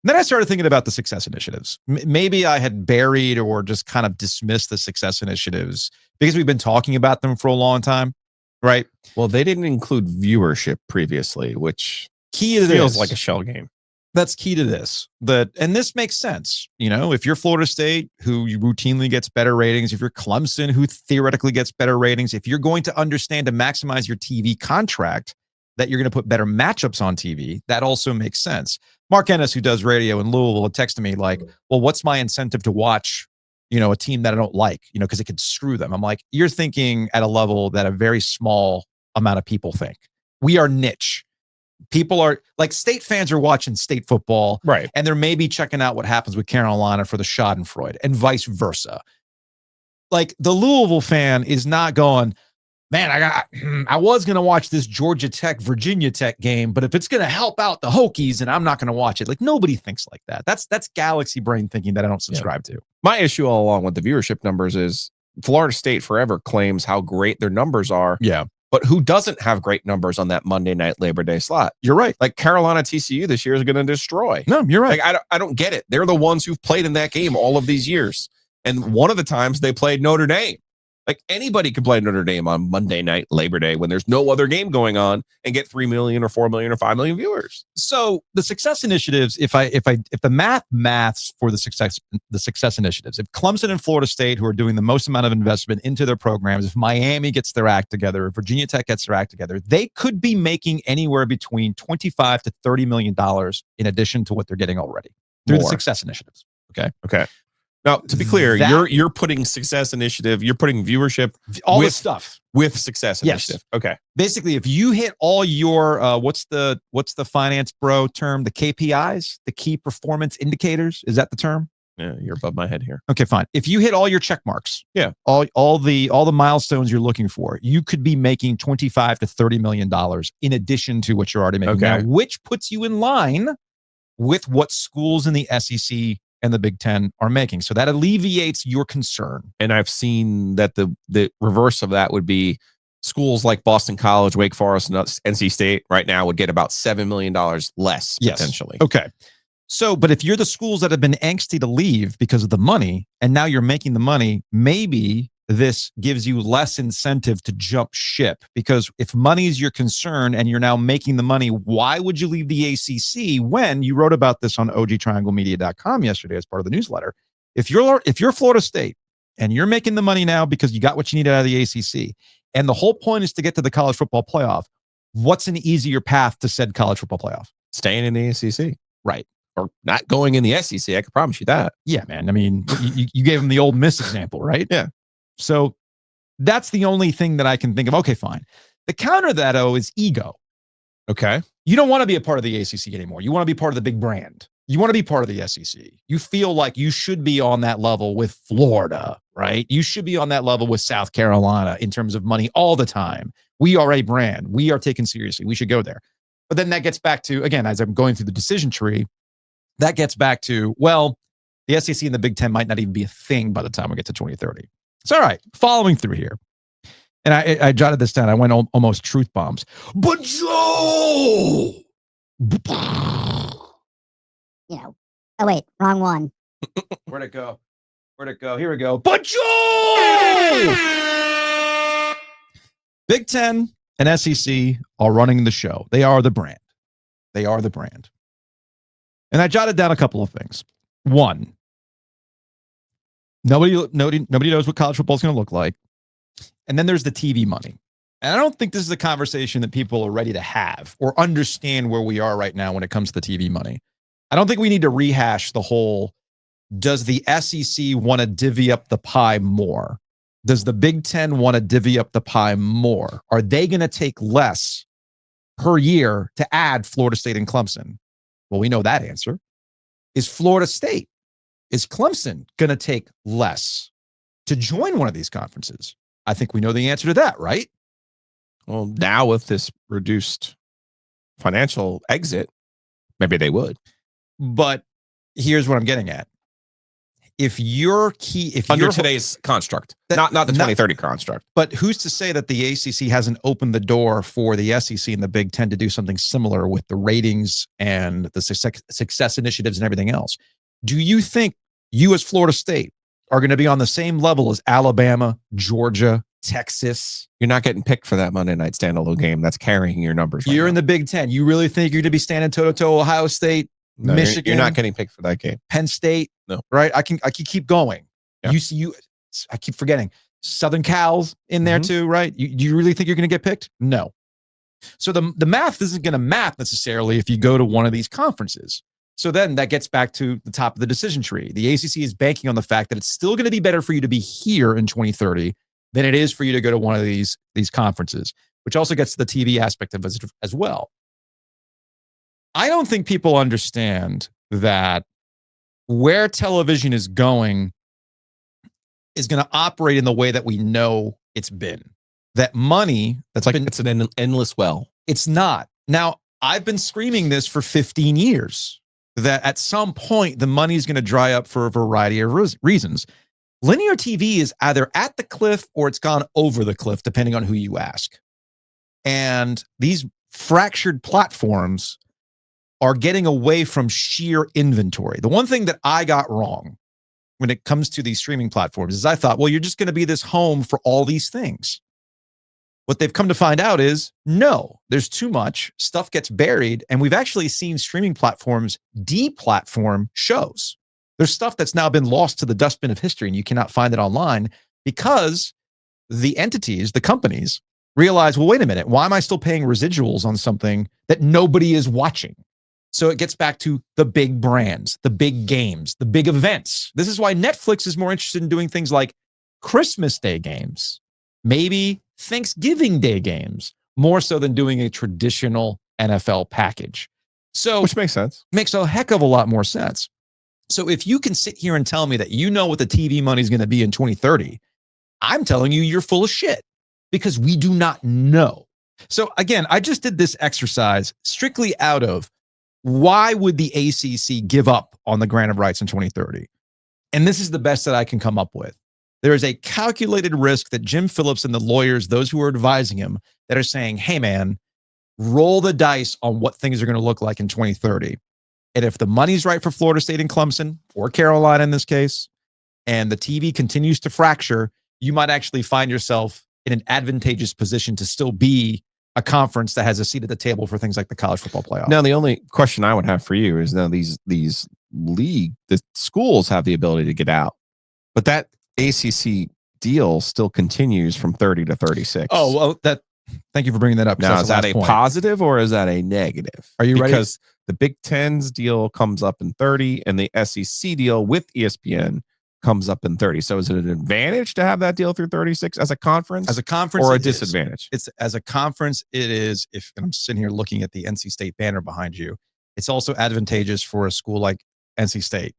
And then I started thinking about the success initiatives. Maybe I had buried or just kind of dismissed the success initiatives because we've been talking about them for a long time, right? Well, they didn't include viewership previously, which Key to feels this, like a shell game. That's key to this. And this makes sense. If you're Florida State, who routinely gets better ratings, if you're Clemson, who theoretically gets better ratings, if you're going to understand to maximize your TV contract, that you're going to put better matchups on TV. That also makes sense. Mark Ennis, who does radio in Louisville, had texted me like, well, what's my incentive to watch, a team that I don't like, because it could screw them. I'm like, you're thinking at a level that a very small amount of people think. We are niche. People are like state fans are watching state football, right? And they're maybe checking out what happens with Carolina for the Schadenfreude and vice versa. Like the Louisville fan is not going, man, I was going to watch this Georgia Tech, Virginia Tech game, but if it's going to help out the Hokies, and I'm not going to watch it. Like nobody thinks like that. That's galaxy brain thinking that I don't subscribe to. My issue all along with the viewership numbers is Florida State forever claims how great their numbers are. Yeah. But who doesn't have great numbers on that Monday night Labor Day slot? You're right. Like Carolina TCU this year is going to destroy. No, you're right. Like, I don't get it. They're the ones who've played in that game all of these years. And one of the times they played Notre Dame. Like anybody can play Notre Dame on Monday night Labor Day when there's no other game going on and get 3 million or 4 million or 5 million viewers. So the success initiatives, if the maths for the success initiatives, if Clemson and Florida State, who are doing the most amount of investment into their programs, if Miami gets their act together, if Virginia Tech gets their act together, they could be making anywhere between $25 to $30 million in addition to what they're getting already through the success initiatives. Okay. Now, to be clear, you're putting success initiative, you're putting viewership, all this stuff with success initiative. Okay. Basically, if you hit all your what's the finance bro term? The KPIs, the key performance indicators. Is that the term? Yeah, you're above my head here. Okay, fine. If you hit all your check marks, all the milestones you're looking for, you could be making $25 to $30 million in addition to what you're already making now, which puts you in line with what schools in the SEC and the Big Ten are making. So that alleviates your concern. And I've seen that the reverse of that would be schools like Boston College, Wake Forest, and NC State right now would get about $7 million less potentially. Okay. So, but if you're the schools that have been angsty to leave because of the money, and now you're making the money, maybe this gives you less incentive to jump ship, because if money is your concern and you're now making the money, why would you leave the ACC when you wrote about this on ogtrianglemedia.com yesterday as part of the newsletter? If you're Florida State and you're making the money now because you got what you needed out of the ACC, and the whole point is to get to the college football playoff, what's an easier path to said college football playoff? Staying in the ACC. Right. Or not going in the SEC. I can promise you that. Yeah, man. I mean, you gave him the Ole Miss example, right? Yeah. So that's the only thing that I can think of. Okay, fine. The counter to that, is ego. Okay. You don't want to be a part of the ACC anymore. You want to be part of the big brand. You want to be part of the SEC. You feel like you should be on that level with Florida, right? You should be on that level with South Carolina in terms of money all the time. We are a brand. We are taken seriously. We should go there. But then that gets back to, again, as I'm going through the decision tree, that gets back to, well, the SEC and the Big Ten might not even be a thing by the time we get to 2030. It's all right. Following through here. And I jotted this down. I went almost truth bombs. But Joe! Oh, wait. Wrong one. Where'd it go? Here we go. But Joe! Big Ten and SEC are running the show. They are the brand. And I jotted down a couple of things. One, nobody knows what college football is going to look like. And then there's the TV money. And I don't think this is a conversation that people are ready to have or understand where we are right now when it comes to the TV money. I don't think we need to rehash the whole, does the SEC want to divvy up the pie more? Does the Big Ten want to divvy up the pie more? Are they going to take less per year to add Florida State and Clemson? Well, we know that answer. Is Clemson going to take less to join one of these conferences? I think we know the answer to that, right? Well, now with this reduced financial exit, maybe they would. But here's what I'm getting at. If under today's construct, not the 2030 construct. But who's to say that the ACC hasn't opened the door for the SEC and the Big Ten to do something similar with the ratings and the success initiatives and everything else? Do you think you as Florida State are going to be on the same level as Alabama, Georgia, Texas? You're not getting picked for that Monday night standalone game. That's carrying your numbers. You're in the Big Ten. You really think you're going to be standing toe-to-toe Ohio State, No, Michigan? You're not getting picked for that game. Penn State? No. Right? I can keep going. Yeah. I keep forgetting. Southern Cal's in there too, right? Do you really think you're going to get picked? No. So the math isn't going to map necessarily if you go to one of these conferences. So then that gets back to the top of the decision tree. The ACC is banking on the fact that it's still going to be better for you to be here in 2030 than it is for you to go to one of these conferences, which also gets to the TV aspect of it as well. I don't think people understand that where television is going is going to operate in the way that we know it's been. That money that's it's an endless well. It's not. Now, I've been screaming this for 15 years, that at some point the money is going to dry up for a variety of reasons. Linear TV is either at the cliff or it's gone over the cliff, depending on who you ask. And these fractured platforms are getting away from sheer inventory. The one thing that I got wrong when it comes to these streaming platforms is I thought, well, you're just going to be this home for all these things. What they've come to find out is, no, there's too much. Stuff gets buried. And we've actually seen streaming platforms deplatform shows. There's stuff that's now been lost to the dustbin of history, and you cannot find it online because the entities, the companies, realize, well, wait a minute, why am I still paying residuals on something that nobody is watching? So it gets back to the big brands, the big games, the big events. This is why Netflix is more interested in doing things like Christmas Day games, maybe Thanksgiving Day games, more so than doing a traditional NFL package. So, which makes sense. Makes a heck of a lot more sense. So if you can sit here and tell me that you know what the TV money is going to be in 2030, I'm telling you, you're full of shit, because we do not know. So again, I just did this exercise strictly out of, why would the ACC give up on the grant of rights in 2030? And this is the best that I can come up with. There is a calculated risk that Jim Phillips and the lawyers, those who are advising him, that are saying, hey, man, roll the dice on what things are going to look like in 2030. And if the money's right for Florida State and Clemson, or Carolina in this case, and the TV continues to fracture, you might actually find yourself in an advantageous position to still be a conference that has a seat at the table for things like the college football playoff. Now, the only question I would have for you is, now the schools have the ability to get out, but that ACC deal still continues from 30 to 36. Oh, well, thank you for bringing that up. Now, is that a positive or is that a negative? Are you ready? Because the Big Ten's deal comes up in 30 and the SEC deal with ESPN comes up in 30. So is it an advantage to have that deal through 36 as a conference? As a conference, or a disadvantage? It's as a conference, it is. If I'm sitting here looking at the NC State banner behind you, it's also advantageous for a school like NC State,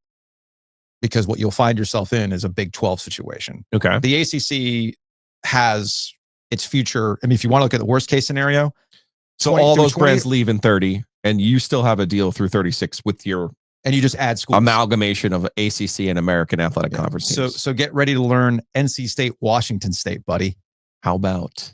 because what you'll find yourself in is a Big 12 situation. Okay. The ACC has its future. I mean, if you want to look at the worst case scenario, so all those brands leave in 30 and you still have a deal through 36 with your, and you just add schools. Amalgamation of ACC and American Athletic Conference teams. So get ready to learn NC State, Washington State, buddy. How about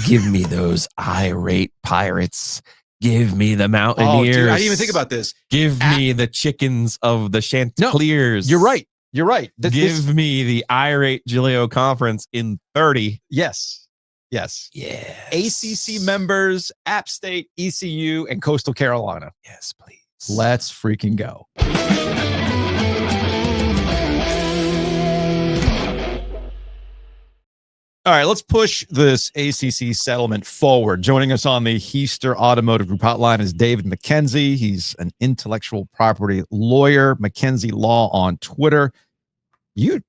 give me those irate Pirates? Give me the Mountaineers. Oh, dude, I didn't even think about this. Give me the chickens of the Chanticleers. You're right. You're right. Give me the irate Giglio Conference in 30. Yes. Yes. Yeah. ACC members, App State, ECU, and Coastal Carolina. Yes, please. Let's freaking go. All right, let's push this ACC settlement forward. Joining us on the Heister Automotive Group hotline is David McKenzie. He's an intellectual property lawyer, McKenzie Law on Twitter. Where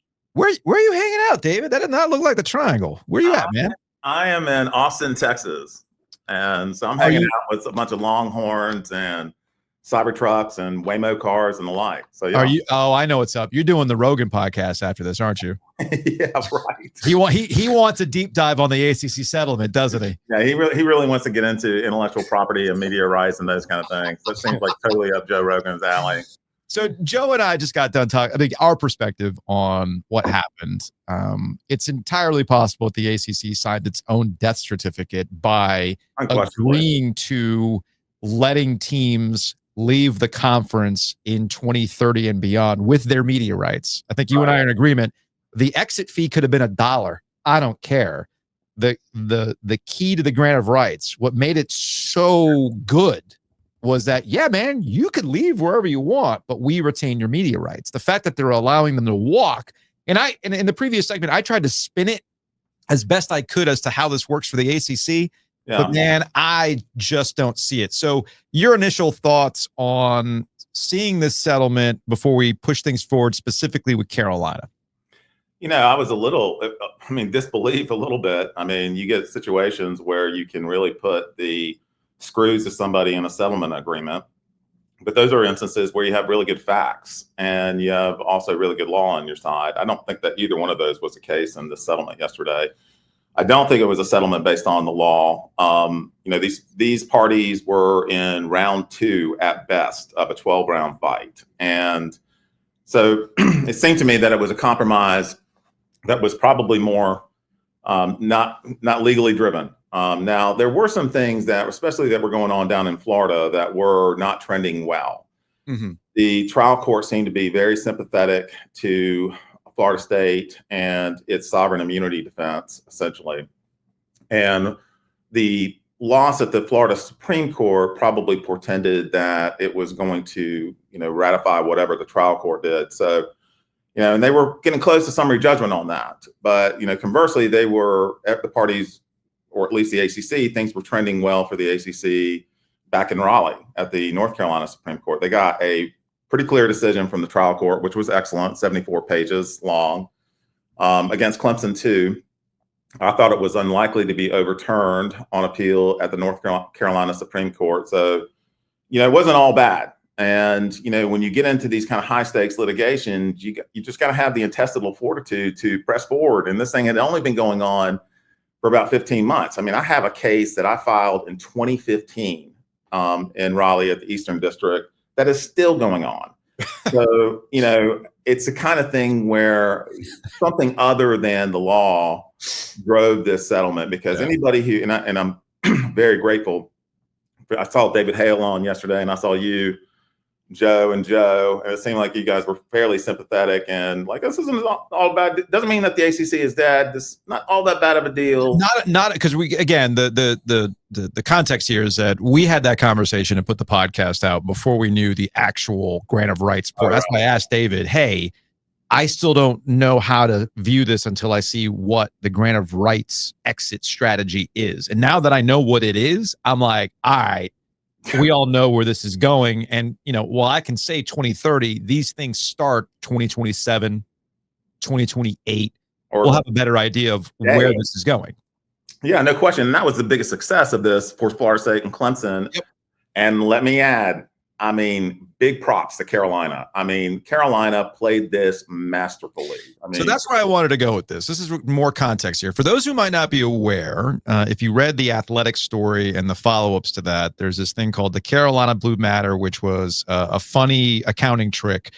are you hanging out, David? That did not look like the triangle. Where are you at, man? I am in Austin, Texas. And so I'm hanging out with a bunch of Longhorns and Cybertrucks and Waymo cars and the like. So yeah. Are you? Oh, I know what's up. You're doing the Rogan podcast after this, aren't you? Yeah, right. He wants a deep dive on the ACC settlement, doesn't he? Yeah, he really wants to get into intellectual property and media rights and those kind of things. That seems like totally up Joe Rogan's alley. So Joe and I just got done talking. I think our perspective on what happened. It's entirely possible that the ACC signed its own death certificate by agreeing to letting teams leave the conference in 2030 and beyond with their media rights. I think you and I are in agreement. The exit fee could have been $1. I don't care. The key to the grant of rights, what made it so good was that, yeah, man, you could leave wherever you want, but we retain your media rights. The fact that they're allowing them to walk, and in the previous segment, I tried to spin it as best I could as to how this works for the ACC. Yeah. But man, I just don't see it. So your initial thoughts on seeing this settlement before we push things forward, specifically with Carolina? I was disbelief a little bit. I mean, you get situations where you can really put the screws to somebody in a settlement agreement, but those are instances where you have really good facts and you have also really good law on your side. I don't think that either one of those was the case in the settlement yesterday. I don't think it was a settlement based on the law. These parties were in round 2 at best of a 12-round fight. And so it seemed to me that it was a compromise that was probably more not legally driven. Now, there were some things that, especially that were going on down in Florida, that were not trending well. Mm-hmm. The trial court seemed to be very sympathetic to Florida State and its sovereign immunity defense, essentially. And the loss at the Florida Supreme Court probably portended that it was going to, ratify whatever the trial court did. So, and they were getting close to summary judgment on that. But, conversely, they were at the parties, or at least the ACC, things were trending well for the ACC back in Raleigh at the North Carolina Supreme Court. They got a pretty clear decision from the trial court, which was excellent, 74 pages long, against Clemson 2. I thought it was unlikely to be overturned on appeal at the North Carolina Supreme Court. So, it wasn't all bad. And, when you get into these kind of high stakes litigations, you just got to have the intestinal fortitude to press forward. And this thing had only been going on for about 15 months. I mean, I have a case that I filed in 2015 in Raleigh at the Eastern District that is still going on. So, it's the kind of thing where something other than the law drove this settlement, because anybody who, and I'm very grateful. I saw David Hale on yesterday, and I saw you, Joe, and it seemed like you guys were fairly sympathetic and like, this isn't all bad. It doesn't mean that the ACC is dead. This is not all that bad of a deal. Not because the context here is that we had that conversation and put the podcast out before we knew the actual grant of rights. That's why I asked David, hey, I still don't know how to view this until I see what the grant of rights exit strategy is. And now that I know what it is, I'm like, all right, we all know where this is going. And, while I can say 2030, these things start 2027, 2028. We'll have a better idea of where this is going. Yeah, no question. And that was the biggest success of this for Florida State and Clemson. Yep. And let me add, big props to Carolina. Carolina played this masterfully. So that's where I wanted to go with this. This is more context here. For those who might not be aware, if you read the Athletic story and the follow-ups to that, there's this thing called the Carolina Blue Matter, which was a funny accounting trick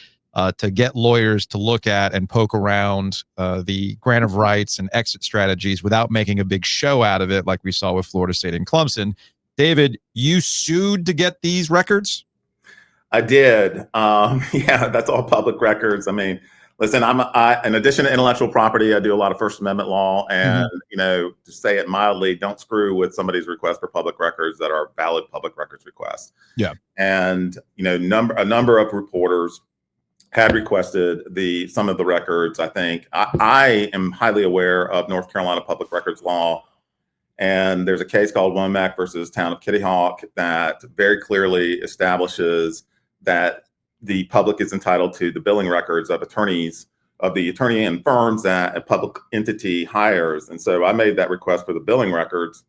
to get lawyers to look at and poke around the grant of rights and exit strategies without making a big show out of it, like we saw with Florida State and Clemson. David, you sued to get these records? I did. Yeah, that's all public records. Listen, in addition to intellectual property, I do a lot of First Amendment law, and to say it mildly, don't screw with somebody's request for public records that are valid public records requests. Yeah. And a number of reporters had requested some of the records. I think I am highly aware of North Carolina public records law. And there's a case called Womack versus Town of Kitty Hawk that very clearly establishes that the public is entitled to the billing records of attorneys, of the attorney and firms that a public entity hires. And so I made that request for the billing records.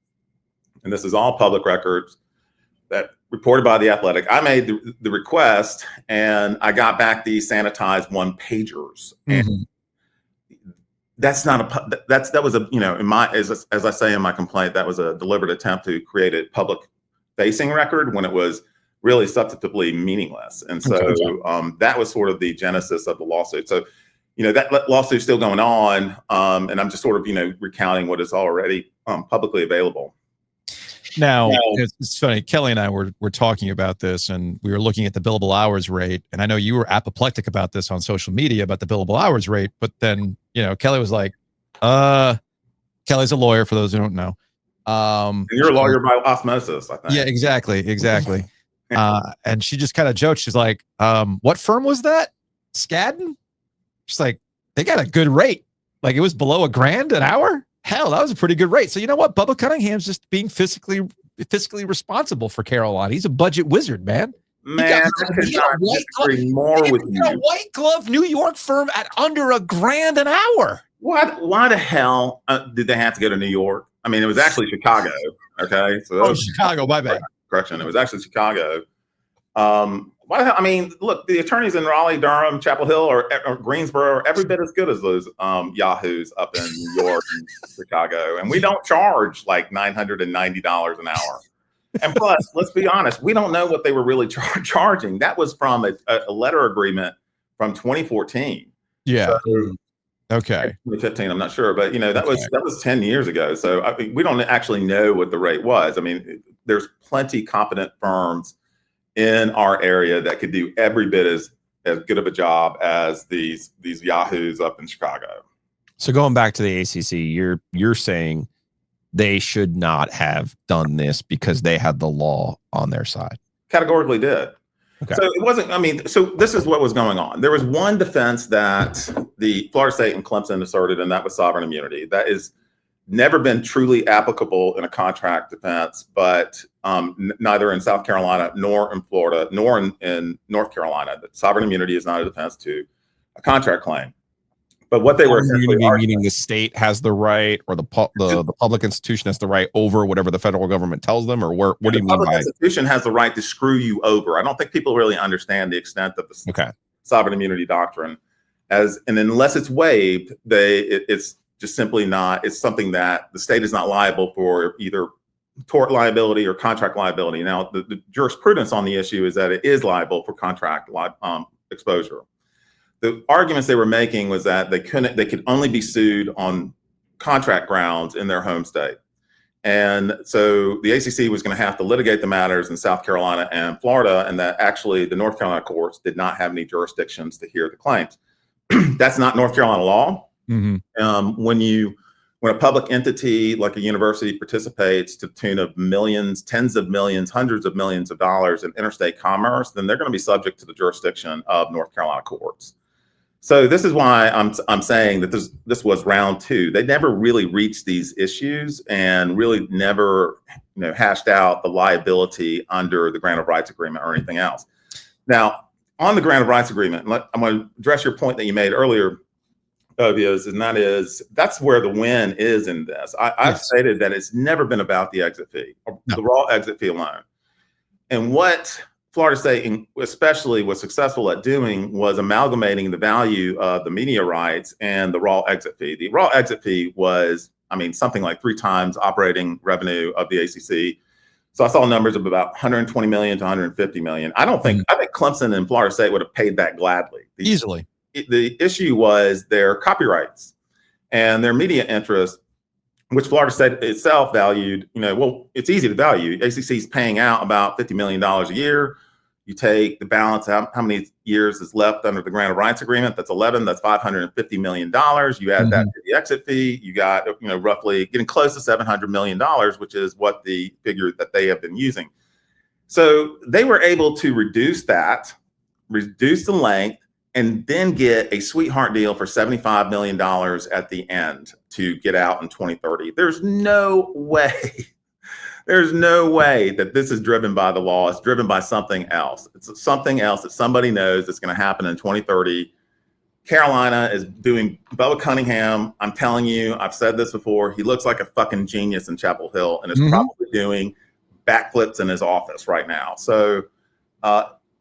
And this is all public records that reported by the Athletic. I made the request, and I got back these sanitized one-pagers. And that's not that was a, in my, as I say in my complaint, that was a deliberate attempt to create a public facing record when it was really substantively meaningless. And so that was sort of the genesis of the lawsuit. So, that lawsuit's still going on. And I'm just sort of, recounting what is already publicly available. Now, it's funny. Kelly and I were talking about this, and we were looking at the billable hours rate. And I know you were apoplectic about this on social media about the billable hours rate. But then, Kelly was like, Kelly's a lawyer, for those who don't know. And you're a lawyer by osmosis, I think. Yeah, exactly. And she just kind of joked. She's like, what firm was that? Skadden? She's like, they got a good rate. Like, it was below $1,000 an hour. Hell, that was a pretty good rate. So you know what? Bubba Cunningham's just being fiscally responsible for Carolina. He's a budget wizard, man. Man, I could not disagree more with you. A white glove New York firm at under $1,000 an hour. Why the hell did they have to go to New York? I mean, it was actually Chicago. Okay, so Chicago. My bad. Correction. It was actually Chicago. Why the hell? I mean, look, the attorneys in Raleigh, Durham, Chapel Hill, or Greensboro are every bit as good as those yahoos up in New York and Chicago, and we don't charge like $990 an hour. And plus, let's be honest, we don't know what they were really charging. That was from a letter agreement from 2014. Yeah. So, okay. 2015, I'm not sure, but that was 10 years ago. So I mean, we don't actually know what the rate was. I mean, there's plenty competent firms in our area that could do every bit as good of a job as these yahoos up in Chicago. So going back to the ACC, you're saying they should not have done this because they had the law on their side. Categorically did. Okay. So it wasn't, I mean, so this is what was going on. There was one defense that the Florida State and Clemson asserted, and that was sovereign immunity. That is never been truly applicable in a contract defense, but neither in South Carolina nor in Florida nor in North Carolina. That sovereign immunity is not a defense to a contract claim. But what they were essentially arguing, meaning the state has the right, or the public institution has the right over whatever the federal government tells them, or what do you mean by the public institution has the right to screw you over? I don't think people really understand the extent of the sovereign immunity doctrine, and unless it's waived, it's just simply not. It's something that the state is not liable for either tort liability or contract liability. Now, the jurisprudence on the issue is that it is liable for contract exposure. The arguments they were making was that they could only be sued on contract grounds in their home state. And so the ACC was going to have to litigate the matters in South Carolina and Florida, and that actually the North Carolina courts did not have any jurisdictions to hear the claims. That's not North Carolina law. Mm-hmm. When a public entity like a university participates to the tune of millions, tens of millions, hundreds of millions of dollars in interstate commerce, then they're going to be subject to the jurisdiction of North Carolina courts. So this is why I'm saying that this was round two. They never really reached these issues and really never hashed out the liability under the grant of rights agreement or anything else. Now, on the grant of rights agreement, I'm going to address your point that you made earlier, Ovies, and that is that's where the win is in this. I've stated that it's never been about the exit fee, the raw exit fee alone. And what Florida State especially was successful at doing was amalgamating the value of the media rights and the raw exit fee. The raw exit fee was, something like 3 times operating revenue of the ACC. So I saw numbers of about 120 million to 150 million. I think Clemson and Florida State would have paid that gladly. Easily. The issue was their copyrights and their media interests, which Florida State itself valued. It's easy to value. ACC is paying out about $50 million a year. You take the balance, how many years is left under the grant of rights agreement? That's 11. That's $550 million. You add that to the exit fee, you got roughly getting close to $700 million, which is what the figure that they have been using. So they were able to reduce the length, and then get a sweetheart deal for $75 million at the end to get out in 2030. There's no way that this is driven by the law. It's driven by something else. It's something else that somebody knows that's going to happen in 2030. Carolina is doing Bubba Cunningham. I'm telling you, I've said this before. He looks like a fucking genius in Chapel Hill and is probably doing backflips in his office right now. So,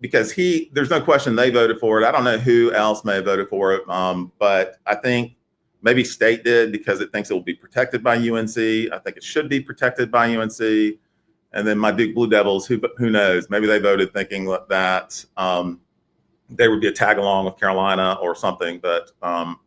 because there's no question they voted for it. I don't know who else may have voted for it, but I think maybe State did because it thinks it will be protected by UNC. I think it should be protected by UNC. And then my Duke Blue Devils, who knows? Maybe they voted thinking that they would be a tag along with Carolina or something, but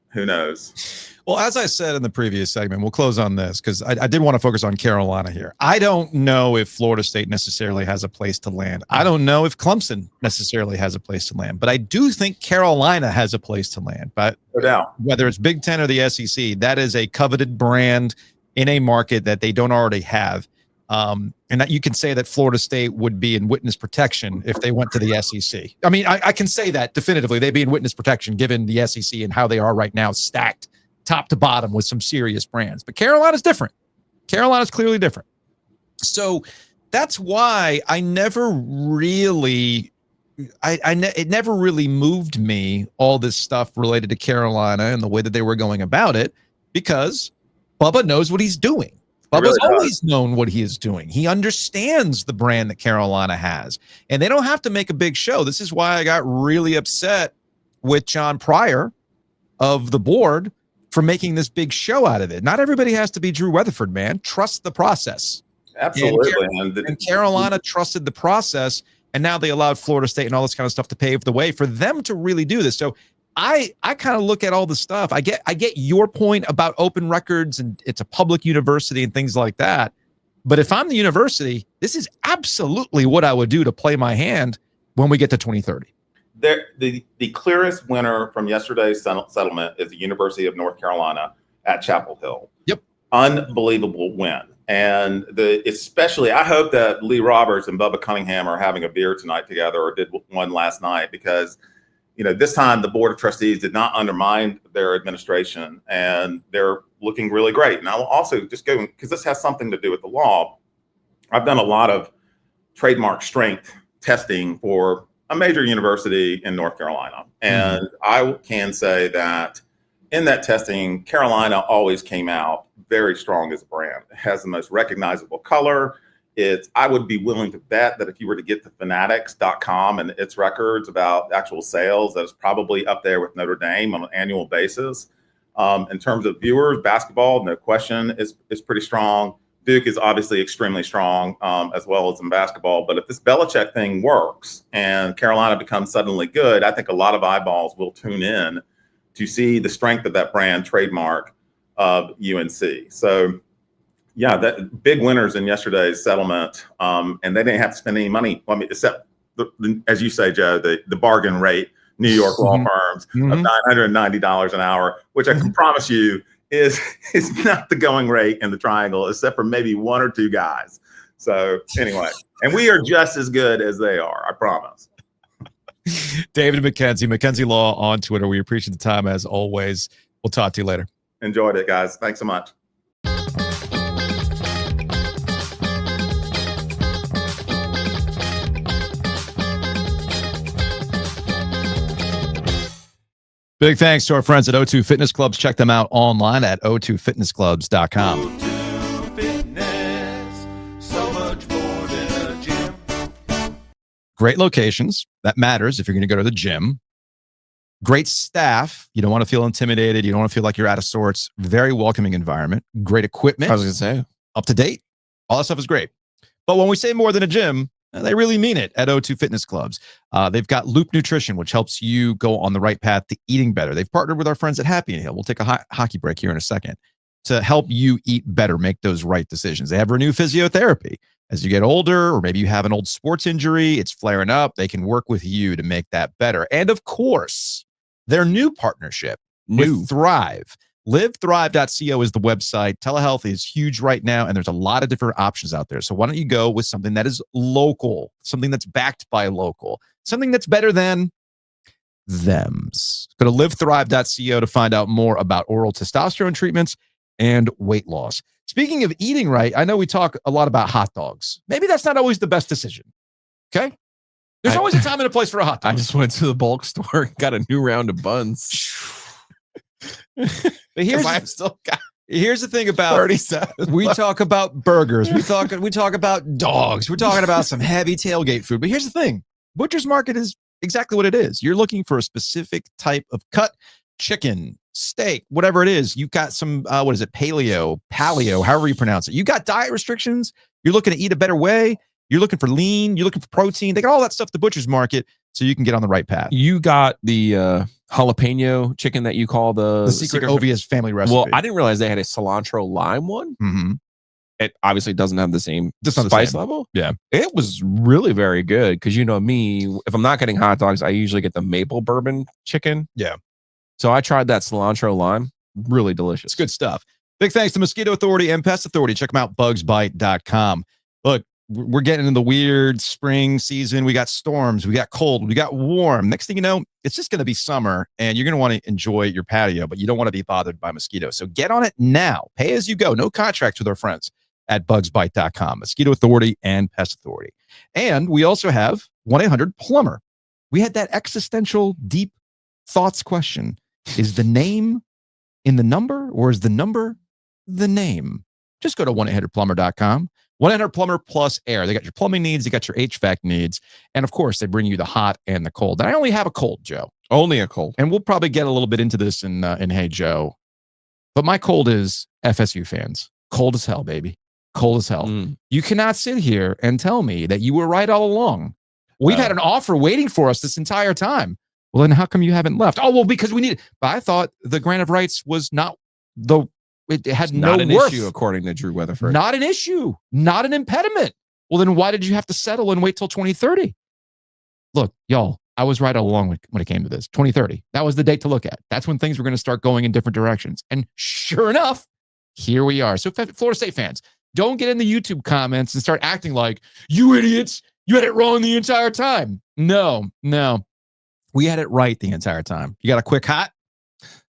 who knows? Well, as I said in the previous segment, we'll close on this because I did want to focus on Carolina here. I don't know if Florida State necessarily has a place to land. I don't know if Clemson necessarily has a place to land, but I do think Carolina has a place to land. But no doubt, whether it's Big Ten or the SEC, that is a coveted brand in a market that they don't already have. And that you can say that Florida State would be in witness protection if they went to the SEC. I can say that definitively. They'd be in witness protection given the SEC and how they are right now stacked top to bottom with some serious brands. But Carolina's different. Carolina's clearly different. So that's why I never really, it never really moved me, all this stuff related to Carolina and the way that they were going about it, because Bubba knows what he's doing. Bubba's always known what he is doing. He understands the brand that Carolina has, and they don't have to make a big show. This is why I got really upset with John Pryor of the board for making this big show out of it. Not everybody has to be Drew Weatherford, man. Trust the process. Absolutely. And Carolina trusted the process, and now they allowed Florida State and all this kind of stuff to pave the way for them to really do this. So I kind of look at all the stuff. I get your point about open records and it's a public university and things like that. But if I'm the university, this is absolutely what I would do to play my hand when we get to 2030. The clearest winner from yesterday's settlement is the University of North Carolina at Chapel Hill. Yep. Unbelievable win. And especially, I hope that Lee Roberts and Bubba Cunningham are having a beer tonight together, or did one last night, because this time the Board of Trustees did not undermine their administration, and they're looking really great. And I'll also just go, because this has something to do with the law. I've done a lot of trademark strength testing for a major university in North Carolina. And I can say that in that testing, Carolina always came out very strong as a brand. It has the most recognizable color. I would be willing to bet that if you were to get to fanatics.com and its records about actual sales, that is probably up there with Notre Dame on an annual basis. In terms of viewers, basketball, no question, is pretty strong. Duke is obviously extremely strong, as well as in basketball. But if this Belichick thing works and Carolina becomes suddenly good, I think a lot of eyeballs will tune in to see the strength of that brand trademark of UNC. So, yeah, that big winners in yesterday's settlement, and they didn't have to spend any money. I mean, except as you say, Joe, the bargain rate New York law firms of $990 an hour, which I can promise you is not the going rate in the triangle, except for maybe one or two guys. So anyway, and we are just as good as they are, I promise. David McKenzie, McKenzie Law on Twitter. We appreciate the time as always. We'll talk to you later. Enjoyed it, guys. Thanks so much. Big thanks to our friends at O2 Fitness Clubs. Check them out online at o2fitnessclubs.com. O2 Fitness, so much more than a gym. Great locations. That matters if you're going to go to the gym. Great staff. You don't want to feel intimidated. You don't want to feel like you're out of sorts. Very welcoming environment. Great equipment. I was going to say. Up to date. All that stuff is great. But when we say more than a gym, they really mean it at O2 Fitness Clubs. They've got Loop Nutrition, which helps you go on the right path to eating better. They've partnered with our friends at Happy and Hill. We'll take a hockey break here in a second to help you eat better, make those right decisions. They have Renew Physiotherapy. As you get older, or maybe you have an old sports injury, it's flaring up, they can work with you to make that better. And of course, their new partnership with Thrive. LiveThrive.co is the website. Telehealth is huge right now, and there's a lot of different options out there. So why don't you go with something that is local, something that's backed by local, something that's better than thems. Go to LiveThrive.co to find out more about oral testosterone treatments and weight loss. Speaking of eating right, I know we talk a lot about hot dogs. Maybe that's not always the best decision. Okay? There's always a time and a place for a hot dog. I just went to the bulk store and got a new round of buns. But here's the thing about 37. we talk about burgers, we talk about dogs, we're talking about some heavy tailgate food. But here's the thing: Butcher's Market is exactly what it is. You're looking for a specific type of cut, chicken, steak, whatever it is. You've got some paleo, however you pronounce it. You got diet restrictions. You're looking to eat a better way. You're looking for lean. You're looking for protein. They got all that stuff at the Butcher's Market, so you can get on the right path. You got the jalapeno chicken that you call the secret Ovies family recipe. Well, I didn't realize they had a cilantro lime one. Mm-hmm. It obviously doesn't have the same Just not the spice same. level. Yeah. It was really very good because you know me, if I'm not getting hot dogs, I usually get the maple bourbon chicken. Yeah. So I tried that cilantro lime. Really delicious. It's good stuff. Big thanks to Mosquito Authority and Pest Authority. Check them out, bugsbite.com. Look, we're getting into the weird spring season. We got storms, we got cold, we got warm. Next thing you know, it's just going to be summer and you're going to want to enjoy your patio, but you don't want to be bothered by mosquitoes. So get on it now. Pay as you go. No contracts with our friends at bugsbite.com, Mosquito Authority and Pest Authority. And we also have 1-800-PLUMBER. We had that existential deep thoughts question. Is the name in the number or is the number the name? Just go to 1-800-PLUMBER.com. 1-800-PLUMBER plus air. They got your plumbing needs. They got your HVAC needs. And of course, they bring you the hot and the cold. And I only have a cold, Joe. Only a cold. And we'll probably get a little bit into this in Hey Joe. But my cold is FSU fans. Cold as hell, baby. Cold as hell. You cannot sit here and tell me that you were right all along. We've had an offer waiting for us this entire time. Well, then how come you haven't left? Oh, well, because we need it. But I thought the grant of rights was not the... It had no not an worth. issue, according to Drew Weatherford. Not an issue. Not an impediment. Well, then why did you have to settle and wait till 2030? Look, y'all, I was right all along when it came to this. 2030. That was the date to look at. That's when things were going to start going in different directions. And sure enough, here we are. So Florida State fans, don't get in the YouTube comments and start acting like, you idiots, you had it wrong the entire time. No. We had it right the entire time. You got a quick hot?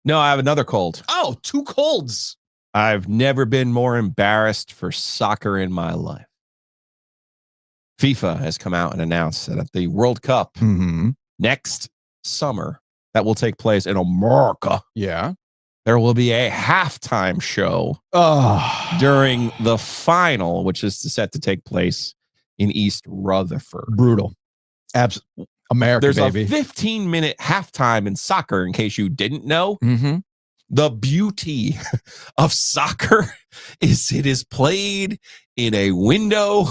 No, I have another cold. Oh, 2 colds. I've never been more embarrassed for soccer in my life. FIFA has come out and announced that at the World Cup next summer, that will take place in America. Yeah. There will be a halftime show during the final, which is set to take place in East Rutherford. Brutal. America, There's baby. a 15-minute halftime in soccer, in case you didn't know. The beauty of soccer is it is played in a window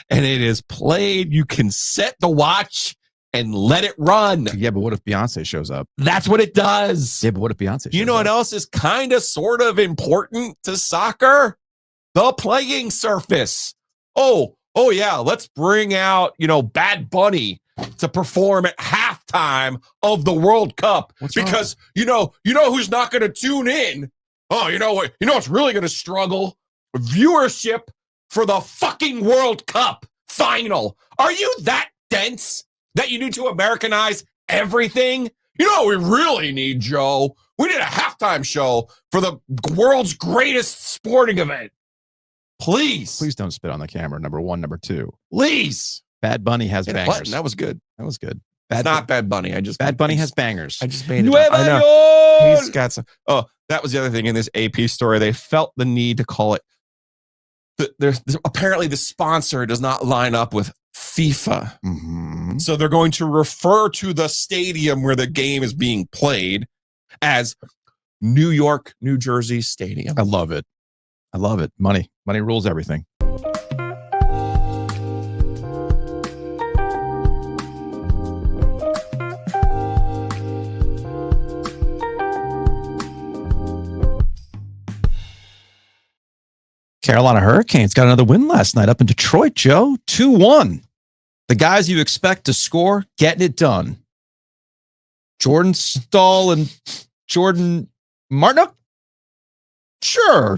and it is played. You can set the watch and let it run. Yeah, but what if Beyonce shows up? That's what it does. Yeah, but what if Beyonce shows You know what up? else is kind of sort of important to soccer? The playing surface. Oh yeah, let's bring out, Bad Bunny to perform at halftime of the World Cup. What's because you know who's not going to tune in? Oh, you know what's really going to struggle? Viewership for the fucking World Cup final. Are you that dense that you need to Americanize everything? You know what we really need, Joe? We need a halftime show for the world's greatest sporting event. Please don't spit on the camera. Number 1, number 2. Please. Bad Bunny has Hit a bangers. button. That was good. That was good. It's not Bad Bunny. Bad Bunny has bangers. I just made it Nueva up. I know. York! He's got some. Oh, that was the other thing in this AP story. They felt the need to call it. There's apparently the sponsor does not line up with FIFA. So they're going to refer to the stadium where the game is being played as New York, New Jersey Stadium. I love it. Money rules everything. Carolina Hurricanes got another win last night up in Detroit, Joe. 2-1. The guys you expect to score, getting it done. Jordan Stahl and Jordan Martinook? Sure.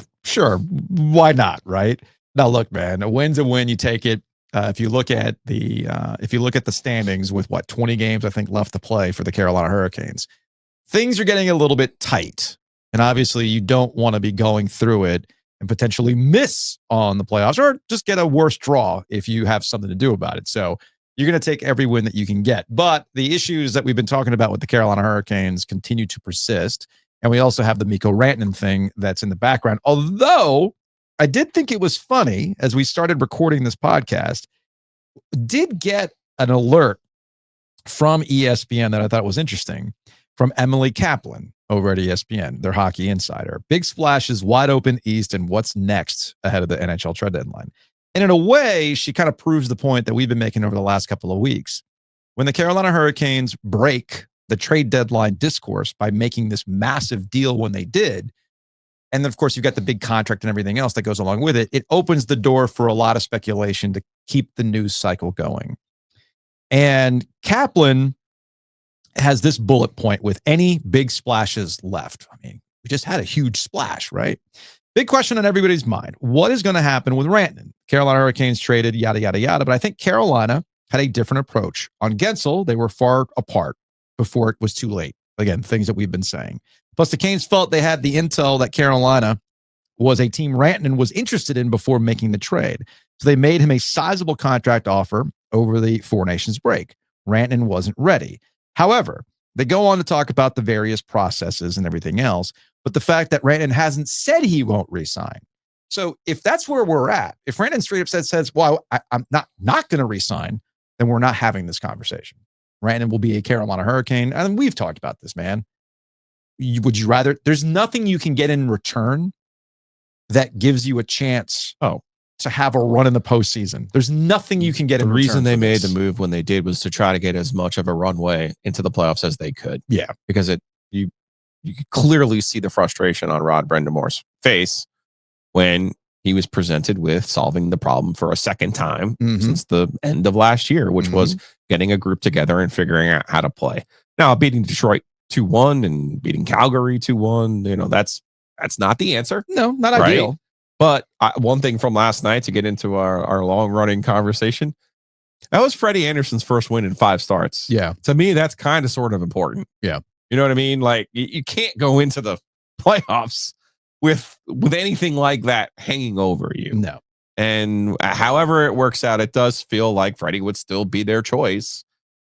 Why not, right? Now, look, man, a win's a win. You take it. If you look at the standings with 20 games, I think, left to play for the Carolina Hurricanes, things are getting a little bit tight. And obviously, you don't want to be going through it and potentially miss on the playoffs or just get a worse draw if you have something to do about it. So you're going to take every win that you can get. But the issues that we've been talking about with the Carolina Hurricanes continue to persist. And we also have the Mikko Rantanen thing that's in the background. Although I did think it was funny as we started recording this podcast, did get an alert from ESPN that I thought was interesting from Emily Kaplan over at ESPN, their hockey insider. Big splashes, wide open East, and what's next ahead of the NHL trade deadline. And in a way, she kind of proves the point that we've been making over the last couple of weeks. When the Carolina Hurricanes break the trade deadline discourse by making this massive deal when they did, and then, of course, you've got the big contract and everything else that goes along with it, it opens the door for a lot of speculation to keep the news cycle going. And Kaplan has this bullet point with any big splashes left. I mean, we just had a huge splash, right? Big question on everybody's mind. What is going to happen with Rantanen? Carolina Hurricanes traded, yada, yada, yada. But I think Carolina had a different approach. On Gensel, they were far apart before it was too late. Again, things that we've been saying. Plus, the Canes felt they had the intel that Carolina was a team Rantanen was interested in before making the trade. So they made him a sizable contract offer over the Four Nations break. Rantanen wasn't ready. However, they go on to talk about the various processes and everything else, but the fact that Rantanen hasn't said he won't resign. So if that's where we're at, if Rantanen straight up says, well, I'm not going to resign, then we're not having this conversation. Rantanen will be a Carolina Hurricane. And we've talked about this, man. Would you rather? There's nothing you can get in return that gives you a chance to have a run in the postseason. There's nothing you can get in return. The reason they made the move when they did was to try to get as much of a runway into the playoffs as they could. Yeah. Because you could clearly see the frustration on Rod Brendamore's face when he was presented with solving the problem for a second time since the end of last year, which was getting a group together and figuring out how to play. Now, beating Detroit 2-1 and beating Calgary 2-1, that's not the answer. No, not right? ideal. But one thing from last night to get into our long-running conversation, that was Freddie Anderson's first win in 5 starts. Yeah. To me, that's kind of sort of important. Yeah. You know what I mean? Like, you can't go into the playoffs with anything like that hanging over you. No. And however it works out, it does feel like Freddie would still be their choice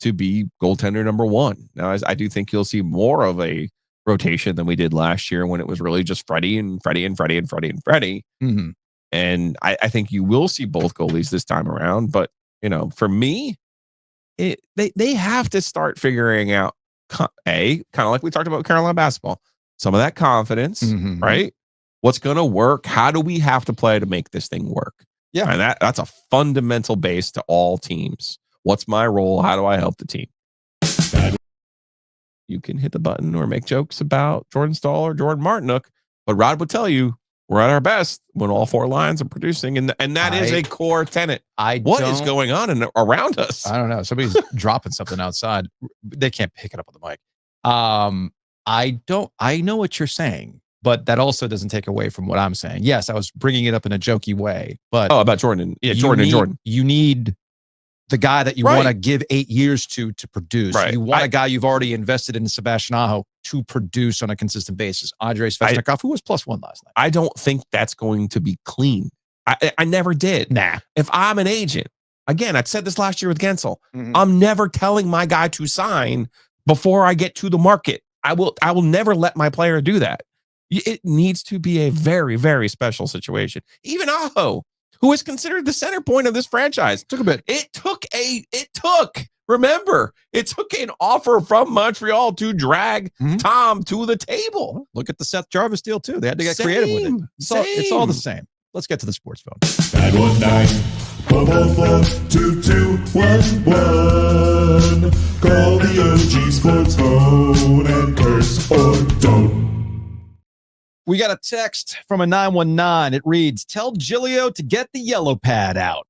to be goaltender number 1. Now, I do think you'll see more of a rotation than we did last year when it was really just Freddie and Freddie and Freddie and Freddie and Freddie. And I think you will see both goalies this time around. But, for me, they have to start figuring out, kind of like we talked about Carolina basketball, some of that confidence, right? What's going to work? How do we have to play to make this thing work? Yeah. And that's a fundamental base to all teams. What's my role? How do I help the team? You can hit the button or make jokes about Jordan Stahl or Jordan Martinook, but Rod would tell you we're at our best when all 4 lines are producing, and that is a core tenet. What is going on around us? I don't know. Somebody's dropping something outside. They can't pick it up on the mic. I know what you're saying, but that also doesn't take away from what I'm saying. Yes, I was bringing it up in a jokey way, but about Jordan. Yeah, Jordan. You need the guy that you want to give 8 years to produce. Right. You want a guy you've already invested in, Sebastian Aho, to produce on a consistent basis. Andrei Svechnikov, who was +1 last night. I don't think that's going to be clean. I never did. Nah. If I'm an agent, again, I said this last year with Gensel, I'm never telling my guy to sign before I get to the market. I will never let my player do that. It needs to be a very, very special situation. Even Aho, who is considered the center point of this franchise. Took a bit. It took an offer from Montreal to drag Tom to the table. Look at the Seth Jarvis deal, too. They had to get creative with it. It's all the same. Let's get to the sports phone. 919-444-2211. Call the OG Sports Phone and curse or don't. We got a text from a 919. It reads, tell Giglio to get the yellow pad out.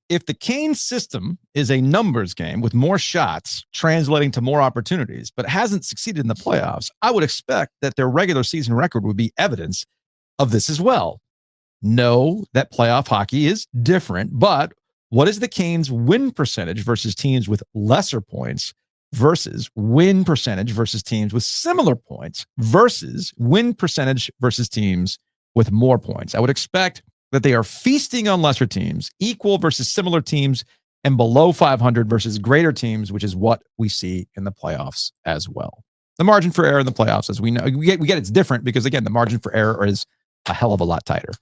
If the Canes system is a numbers game with more shots translating to more opportunities, but hasn't succeeded in the playoffs, I would expect that their regular season record would be evidence of this as well. Know that playoff hockey is different, but what is the Canes win percentage versus teams with lesser points versus win percentage versus teams with similar points versus win percentage versus teams with more points? I would expect that they are feasting on lesser teams, equal versus similar teams, and below 500 versus greater teams, which is what we see in the playoffs as well. The margin for error in the playoffs, as we know, we get it's different because, again, the margin for error is a hell of a lot tighter.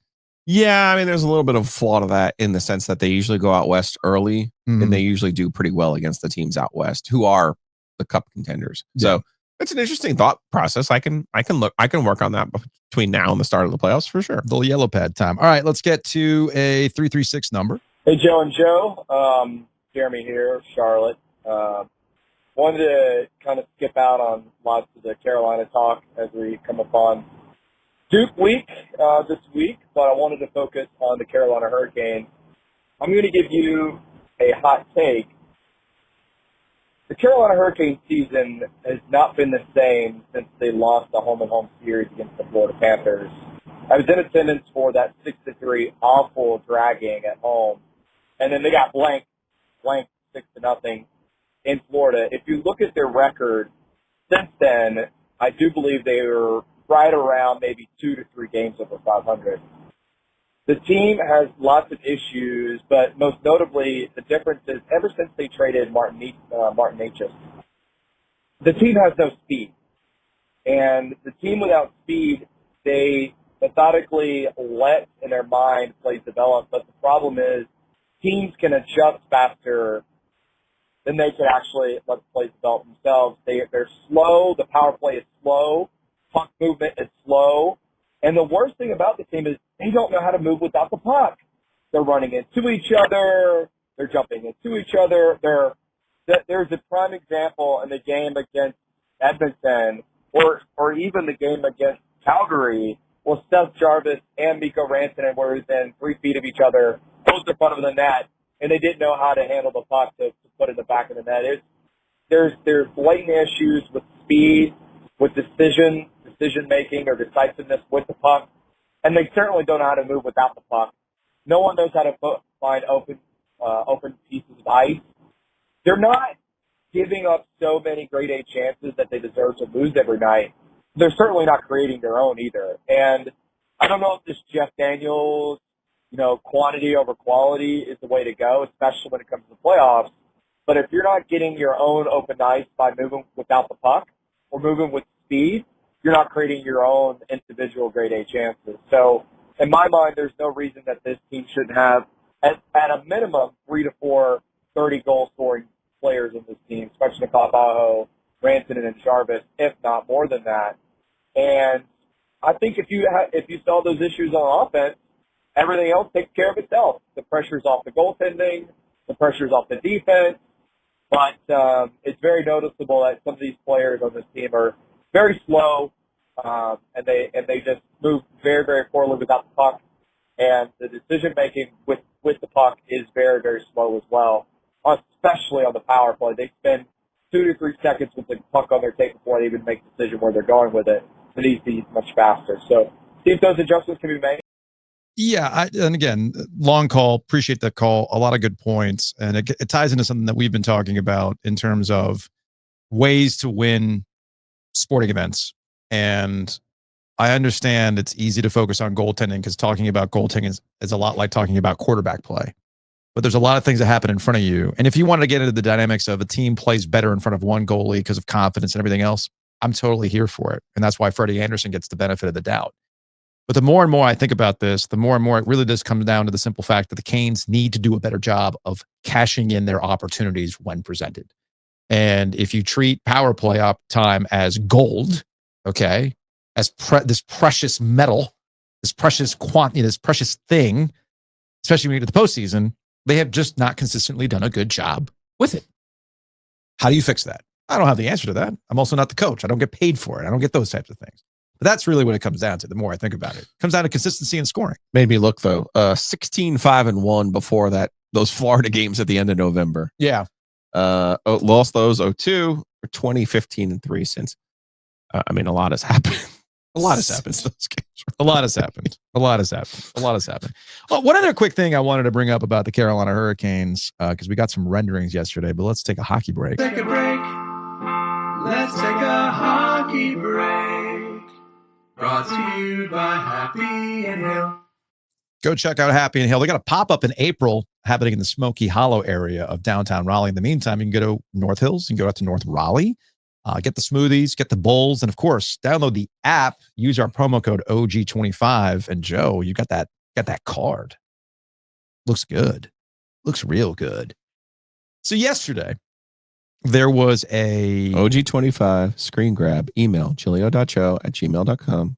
Yeah, I mean, there's a little bit of flaw to that in the sense that they usually go out west early, and they usually do pretty well against the teams out west who are the cup contenders. So it's an interesting thought process. I can work on that between now and the start of the playoffs for sure. The yellow pad time. All right, let's get to a 336 number. Hey, Joe and Joe. Jeremy here, Charlotte. Wanted to kind of skip out on lots of the Carolina talk as we come upon Duke week this week, but I wanted to focus on the Carolina Hurricanes. I'm going to give you a hot take. The Carolina Hurricanes season has not been the same since they lost the home-and-home series against the Florida Panthers I was in attendance for that 6-3 awful dragging at home, and then they got blanked 6-0 in Florida. If you look at their record since then, I do believe they were right around maybe 2 to 3 games over 500. The team has lots of issues, but most notably, the difference is ever since they traded Martin Necas, the team has no speed. And the team without speed, they methodically let in their mind plays develop. But the problem is teams can adjust faster than they can actually let the plays develop themselves. They're slow. The power play is slow. Puck movement is slow. And the worst thing about the team is they don't know how to move without the puck. They're running into each other. They're jumping into each other. There's a prime example in the game against Edmonton or even the game against Calgary where Seth Jarvis and Mikko Rantanen were within 3 feet of each other, close in front of the net, and they didn't know how to handle the puck to put in the back of the net. There's blatant issues with speed, with decision-making or decisiveness with the puck, and they certainly don't know how to move without the puck. No one knows how to find open pieces of ice. They're not giving up so many grade A chances that they deserve to lose every night. They're certainly not creating their own either. And I don't know if this Jeff Daniels, quantity over quality is the way to go, especially when it comes to the playoffs. But if you're not getting your own open ice by moving without the puck or moving with speed, you're not creating your own individual grade A chances. So in my mind, there's no reason that this team shouldn't have, at a minimum, 3 to 4 30-goal scoring players in this team, especially Aho, Rantanen, and Jarvis, if not more than that. And I think if you solve those issues on offense, everything else takes care of itself. The pressure's off the goaltending, the pressure's off the defense, but it's very noticeable that some of these players on this team are very slow, and they just move very, very poorly without the puck. And the decision making with the puck is very, very slow as well, especially on the power play. They spend 2 to 3 seconds with the puck on their tape before they even make a decision where they're going with it. It needs to be much faster. So see if those adjustments can be made. Yeah, and again, long call. Appreciate the call. A lot of good points, and it ties into something that we've been talking about in terms of ways to win sporting events. And I understand it's easy to focus on goaltending because talking about goaltending is a lot like talking about quarterback play. But there's a lot of things that happen in front of you. And if you wanted to get into the dynamics of a team plays better in front of one goalie because of confidence and everything else, I'm totally here for it. And that's why Freddie Anderson gets the benefit of the doubt. But the more and more I think about this, the more and more it really does come down to the simple fact that the Canes need to do a better job of cashing in their opportunities when presented. And if you treat power play up time as gold, okay, as this precious metal, this precious quantity, this precious thing, especially when you get to the postseason, they have just not consistently done a good job with it. How do you fix that? I don't have the answer to that. I'm also not the coach. I don't get paid for it. I don't get those types of things. But that's really what it comes down to. The more I think about it, it comes down to consistency and scoring. Made me look though. 16-5-1 before that. Those Florida games at the end of November. Yeah. Lost those 0-2 or 20-15-3 since. I mean, a lot has happened. A lot has happened. Those games. A lot has happened. A lot has happened. A lot has happened. Oh, one other quick thing I wanted to bring up about the Carolina Hurricanes, because we got some renderings yesterday, but let's take a hockey break. Take a break. Let's take a hockey break. Brought to you by Happy and Hill. Go check out Happy and Hill. They got a pop-up in April happening in the Smoky Hollow area of downtown Raleigh. In the meantime, you can go to North Hills. You can go out to North Raleigh. Get the smoothies, get the bowls, and of course, download the app. Use our promo code OG25. And Joe, you got that card. Looks good. Looks real good. So yesterday, there was a OG25 screen grab. Email giglio.show@gmail.com.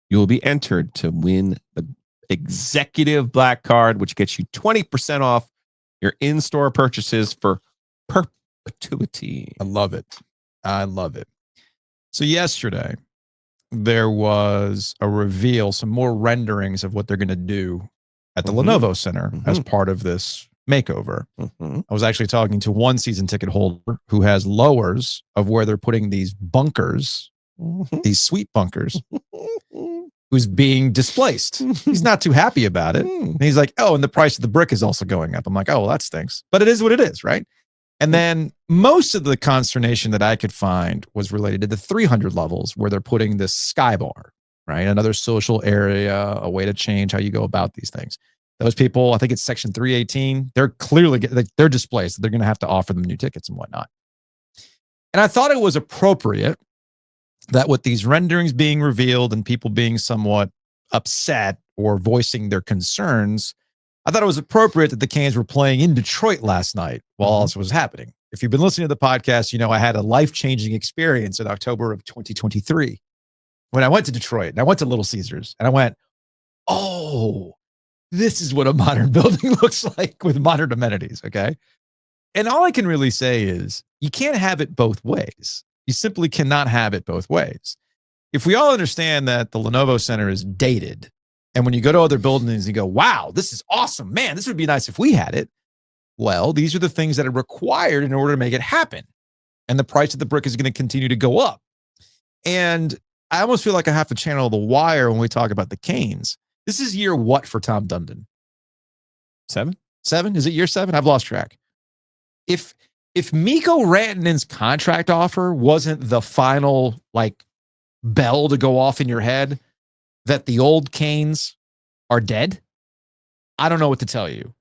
You will be entered to win the executive black card, which gets you 20% off your in-store purchases for perpetuity. I love it. I love it. So yesterday, there was a reveal, some more renderings of what they're going to do at the Lenovo Center as part of this makeover. I was actually talking to one season ticket holder who has lowers of where they're putting these bunkers, these sweet bunkers. who's being displaced. He's not too happy about it. And he's like, oh, and the price of the brick is also going up. I'm like, oh, well, that stinks. But it is what it is, right? And then most of the consternation that I could find was related to the 300 levels where they're putting this sky bar, right? Another social area, a way to change how you go about these things. Those people, I think it's section 318, they're clearly, they're displaced. They're going to have to offer them new tickets and whatnot. And I thought it was appropriate that with these renderings being revealed and people being somewhat upset or voicing their concerns, I thought it was appropriate that the Canes were playing in Detroit last night while all this was happening. If you've been listening to the podcast, you know I had a life-changing experience in October of 2023 when I went to Detroit and I went to Little Caesars and I went, oh, this is what a modern building looks like with modern amenities, okay? And all I can really say is you can't have it both ways. You simply cannot have it both ways. If we all understand that the Lenovo Center is dated, and when you go to other buildings, you go, wow, this is awesome. Man, this would be nice if we had it. Well, these are the things that are required in order to make it happen. And the price of the brick is going to continue to go up. And I almost feel like I have to channel the wire when we talk about the Canes. This is year what for Tom Dundon? 7? 7? Is it year 7? I've lost track. If Mikko Rantanen's contract offer wasn't the final like bell to go off in your head that the old Canes are dead, I don't know what to tell you.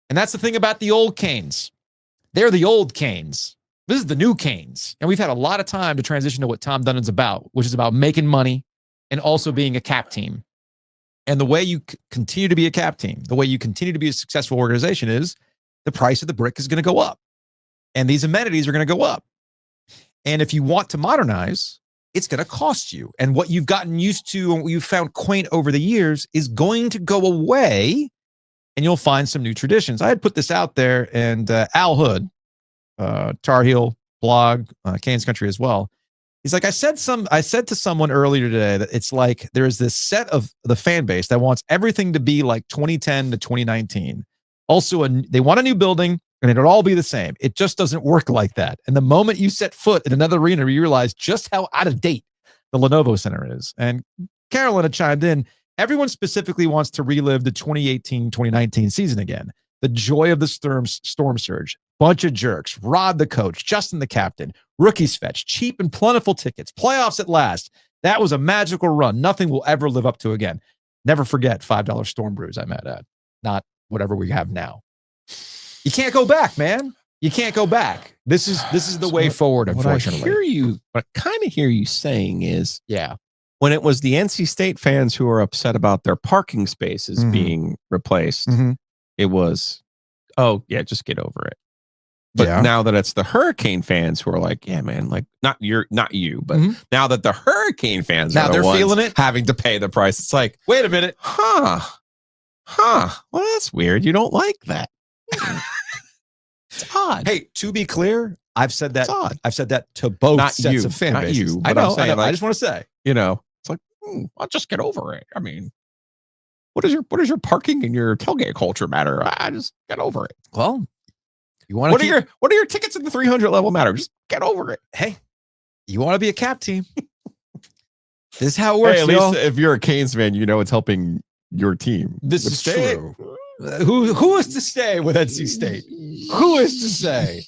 And that's the thing about the old Canes. They're the old Canes. This is the new Canes. And we've had a lot of time to transition to what Tom Dundon's about, which is about making money and also being a cap team. And the way you continue to be a cap team, the way you continue to be a successful organization is the price of the brick is going to go up. And these amenities are going to go up. And if you want to modernize, it's going to cost you. And what you've gotten used to and what you've found quaint over the years is going to go away, and you'll find some new traditions. I had put this out there, and Al Hood, Tar Heel blog, Canes Country as well. He's like, I said to someone earlier today that it's like there's this set of the fan base that wants everything to be like 2010 to 2019. Also, they want a new building, and it'll all be the same. It just doesn't work like that. And the moment you set foot in another arena, you realize just how out of date the Lenovo Center is. And Carolina chimed in. Everyone specifically wants to relive the 2018-2019 season again. The joy of the storm surge. Bunch of jerks. Rod the coach. Justin the captain. Rookies fetch. Cheap and plentiful tickets. Playoffs at last. That was a magical run. Nothing will ever live up to again. Never forget $5 storm brews, I might add. Not whatever we have now. You can't go back, man. You can't go back. This is the way forward, unfortunately. What I kind of hear you saying is, yeah, when it was the NC State fans who were upset about their parking spaces being replaced, it was, oh yeah, just get over it. But now that it's the Hurricane fans who are like, yeah, man, like not you, but now that the Hurricane fans now are they're feeling it, having to pay the price, it's like, wait a minute, well, that's weird. You don't like that. It's odd. Hey, to be clear, I've said that. I've said that to both not sets you, of fan not bases. you. I But know. I'm saying, I like, just want to say, you know, it's like, I'll just get over it. I mean, what is your parking and your tailgate culture matter? I just get over it. Well, you want to what are your tickets at the 300 level matter? Just get over it. Hey, you want to be a cap team? This is how it works. Hey, at least if you're a Canes fan, you know it's helping your team. This is true. Who is to stay with NC State? Who is to say?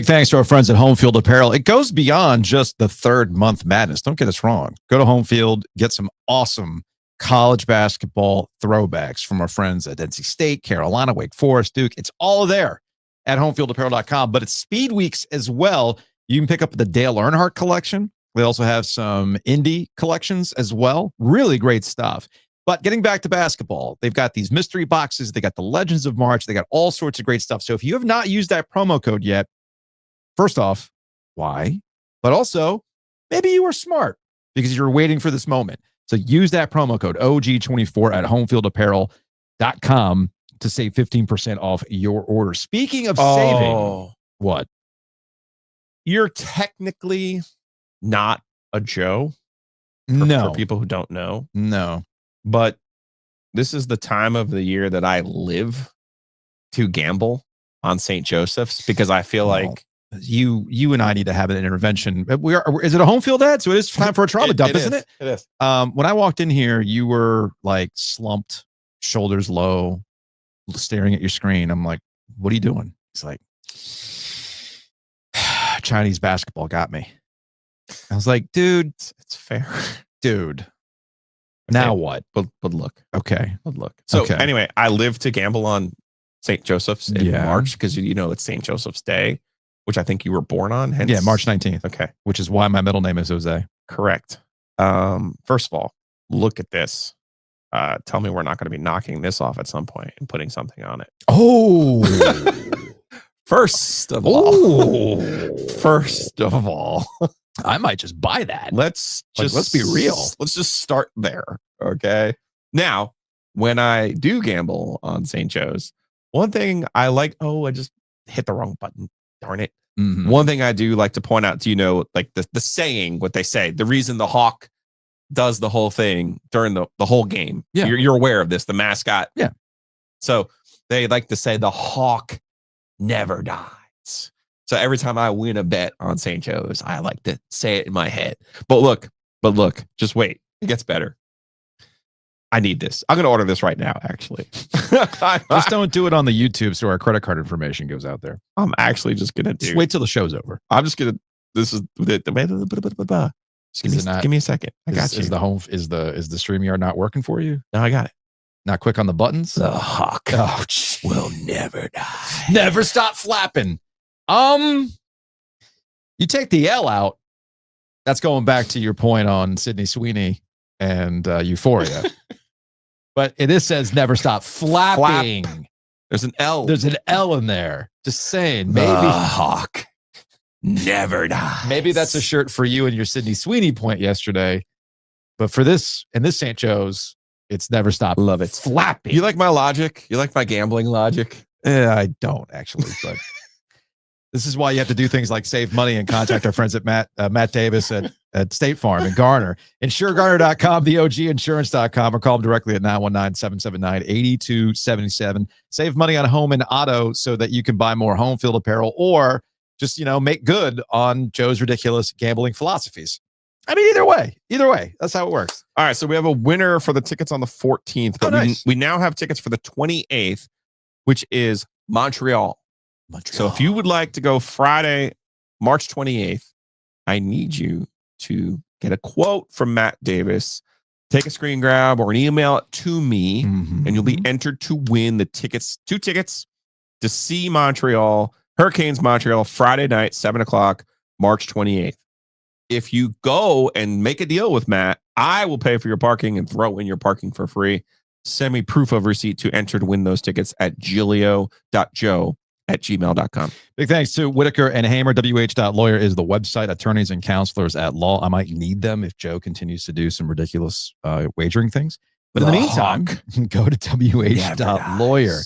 Thanks to our friends at Home Field Apparel. It goes beyond just the third month madness. Don't get us wrong. Go to Home Field, get some awesome college basketball throwbacks from our friends at NC State, Carolina, Wake Forest, Duke. It's all there at homefieldapparel.com, but it's Speed Weeks as well. You can pick up the Dale Earnhardt collection. They also have some indie collections as well. Really great stuff. But getting back to basketball, they've got these mystery boxes. They got the Legends of March. They got all sorts of great stuff. So if you have not used that promo code yet, first off, why? But also, maybe you were smart because you're waiting for this moment. So use that promo code OG24 at homefieldapparel.com to save 15% off your order. Speaking of saving, what? You're technically not a Joe. For people who don't know. No. But this is the time of the year that I live to gamble on St. Joseph's because I feel like you and I need to have an intervention. Is it a home field ad? So it is time for a trauma dump, isn't it? It is. When I walked in here, you were like slumped, shoulders low, staring at your screen. I'm like, what are you doing? It's like, Chinese basketball got me. I was like, dude, it's fair. Dude. Now what? But look. Okay. But look. So anyway, I live to gamble on St. Joseph's in March because it's St. Joseph's Day, which I think you were born on. Hence, March 19th. Okay. Which is why my middle name is Jose. Correct. First of all, look at this. Tell me we're not going to be knocking this off at some point and putting something on it. Oh. First of all, I might just buy that. Let's be real. Let's just start there. Okay. Now, when I do gamble on St. Joe's, one thing I like, I just hit the wrong button. Darn it. Mm-hmm. One thing I do like to point out, like the saying, what they say, the reason the hawk does the whole thing during the whole game. Yeah. You're aware of this, the mascot. Yeah. So they like to say the hawk never dies. So every time I win a bet on St. Joe's, I like to say it in my head. But look, just wait. It gets better. I need this. I'm going to order this right now, actually. Just don't do it on the YouTube so our credit card information goes out there. I'm actually just going to do. Just wait till the show's over. I'm just going to. This is the. Just give me a second. I got you. Is the StreamYard not working for you? No, I got it. Not quick on the buttons? The hawk will never die. Never stop flapping. You take the L out. That's going back to your point on Sydney Sweeney and Euphoria. But it says never stop flapping. There's an L. There's an L in there. Just saying. Maybe the hawk never dies. Maybe that's a shirt for you and your Sydney Sweeney point yesterday. But for this and this St. Joe's, it's never stop. Love it. Flapping. You like my logic? You like my gambling logic? I don't actually, but this is why you have to do things like save money and contact our friends at Matt Davis at State Farm and Garner. InsureGarner.com, theoginsurance.com, or call them directly at 919-779-8277. Save money on home and auto so that you can buy more home field apparel or just, make good on Joe's ridiculous gambling philosophies. I mean, either way, that's how it works. All right, so we have a winner for the tickets on the 14th, but nice. we now have tickets for the 28th, which is Montreal. So if you would like to go Friday, March 28th, I need you to get a quote from Matt Davis, take a screen grab or an email it to me, and you'll be entered to win the tickets, 2 tickets to see Montreal, Hurricanes Montreal, Friday night, 7:00, March 28th. If you go and make a deal with Matt, I will pay for your parking and throw in your parking for free. Send me proof of receipt to enter to win those tickets at giglio.joe@gmail.com. Big thanks to Whitaker and Hamer. WH.lawyer is the website. Attorneys and counselors at law. I might need them if Joe continues to do some ridiculous wagering things. But in the meantime, go to WH.lawyer.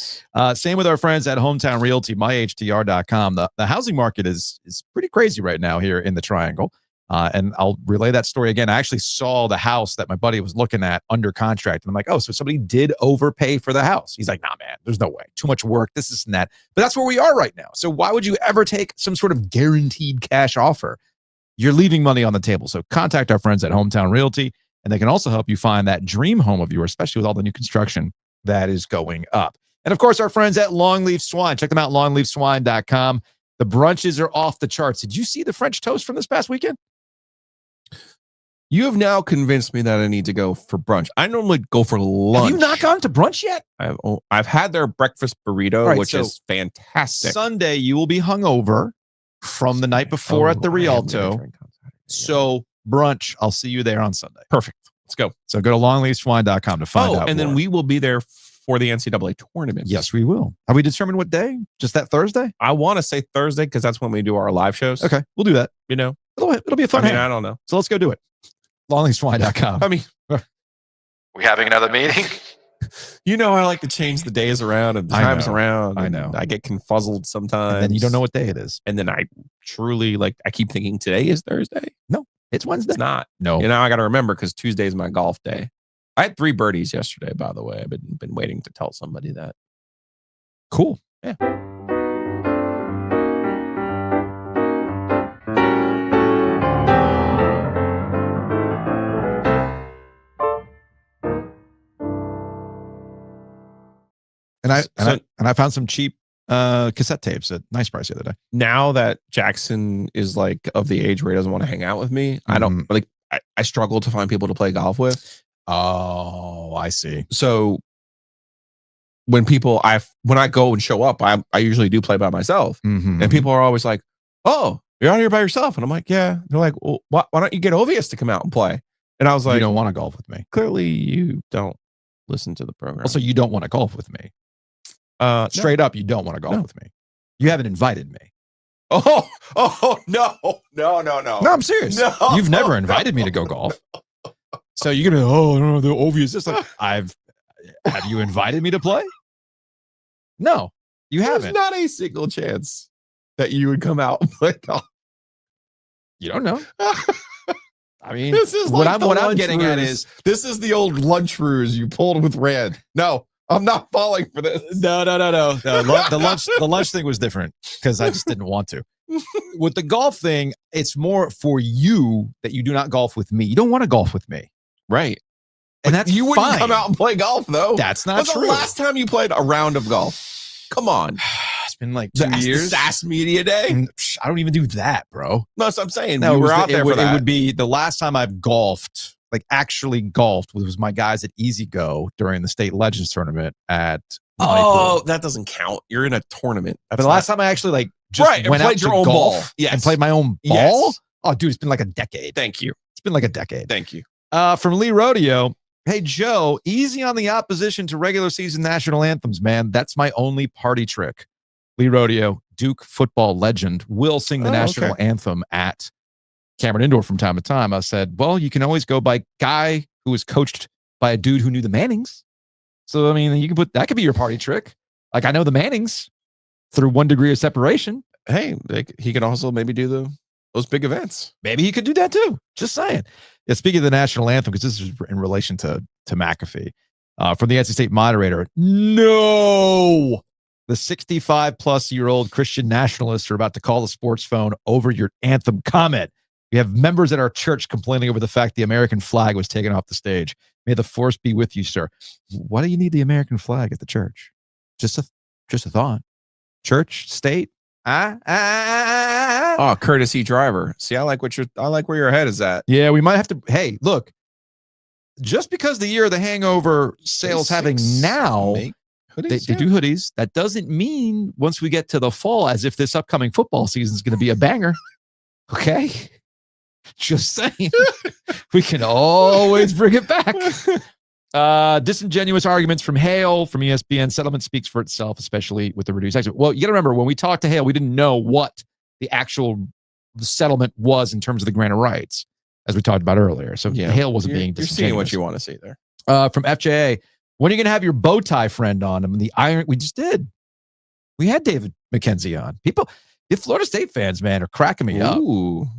Same with our friends at Hometown Realty, myhtr.com. The housing market is pretty crazy right now here in the Triangle. And I'll relay that story again. I actually saw the house that my buddy was looking at under contract. And I'm like, oh, so somebody did overpay for the house. He's like, nah, man, there's no way. Too much work, this and that. But that's where we are right now. So why would you ever take some sort of guaranteed cash offer? You're leaving money on the table. So contact our friends at Hometown Realty, and they can also help you find that dream home of yours, especially with all the new construction that is going up. And of course, our friends at Longleaf Swine. Check them out, longleafswine.com. The brunches are off the charts. Did you see the French toast from this past weekend? You have now convinced me that I need to go for brunch. I normally go for lunch. Have you not gone to brunch yet? I've had their breakfast burrito, right, which is fantastic. Sunday, you will be hungover from the night before at the Rialto. So brunch, I'll see you there on Sunday. Perfect. Let's go. So go to longleafswine.com to find out and more. then we will be there for the NCAA tournament. Yes, we will. Have we determined what day? Just that Thursday? I want to say Thursday because that's when we do our live shows. Okay, we'll do that. It'll be a fun hang. I don't know. So let's go do it. Longleafswine.com. I mean, we having another meeting? I like to change the days around and the times around. I know. I get confuzzled sometimes. And then you don't know what day it is. And then I truly I keep thinking today is Thursday. No, it's Wednesday. It's not. No. I got to remember because Tuesday is my golf day. I had 3 birdies yesterday, by the way. I've been waiting to tell somebody that. Cool. Yeah. And I found some cheap cassette tapes at nice price the other day. Now that Jackson is like of the age where he doesn't want to hang out with me, I don't like. I struggle to find people to play golf with. Oh, I see. So when I go and show up, I usually do play by myself, and people are always like, "Oh, you're out here by yourself," and I'm like, "Yeah." They're like, "Well, why don't you get Ovies to come out and play?" And I was like, "You don't want to golf with me. Clearly, you don't listen to the program. Also, you don't want to golf with me. Straight up, you don't want to golf with me. You haven't invited me. Oh no. No, I'm serious. No. You've never invited me to go golf. So you're gonna, I don't know, the Ovies. It's like have you invited me to play? No, you haven't. There's not a single chance that you would come out and play golf. You don't know. I mean, this is what like I'm getting at is this is the old lunch ruse you pulled with Rand. No, I'm not falling for this. No. The lunch thing was different because I just didn't want to. With the golf thing, it's more for you that you do not golf with me. You don't want to golf with me, right? And that's you wouldn't fine. come out and play golf though. That's not When's true. the last time you played a round of golf? Come on, it's been like 2 years. The SAS Media Day. I don't even do that, bro. No, that's what I'm saying. No, we were it was out there for that. It would be the last time I've golfed, like actually golfed, was my guys at Easy Go during the state legends tournament at. Oh, that doesn't count. You're in a tournament. But the last time I actually like just went out to your own golf ball. Yes. and played my own ball. Yes. Oh, dude, it's been like a decade. Thank you. It's been like a decade. Thank you. From Lee Rodeo. Hey, Joe, easy on the opposition to regular season national anthems, man. That's my only party trick. Lee Rodeo, Duke football legend, will sing the national anthem at Cameron Indoor from time to time. I said, well, you can always go by guy who was coached by a dude who knew the Mannings. So, I mean, you can that could be your party trick. Like, I know the Mannings through 1 degree of separation. Hey, he could also maybe do those big events. Maybe he could do that too. Just saying. Yeah, speaking of the national anthem, because this is in relation to McAfee, from the NC State moderator, no, the 65-plus-year-old Christian nationalists are about to call the sports phone over your anthem comment. We have members at our church complaining over the fact the American flag was taken off the stage. May the force be with you, sir. Why do you need the American flag at the church? Just a thought. Church, state. Oh, courtesy driver. See, I like where your head is at. Yeah, we might have to. Hey, look. Just because the year of the hangover sales having now, they do hoodies. That doesn't mean once we get to the fall, as if this upcoming football season is going to be a banger. Okay. Just saying. We can always bring it back. Disingenuous arguments from Hale from ESPN. Settlement speaks for itself, especially with the reduced exit. Well, you got to remember, when we talked to Hale, we didn't know what the actual settlement was in terms of the grant of rights, as we talked about earlier. So Hale wasn't being disingenuous. You're seeing what you want to see there. From FJA, when are you going to have your bow tie friend on? I mean, the iron, we just did. We had David McKenzie on. People, the Florida State fans, man, are cracking me up.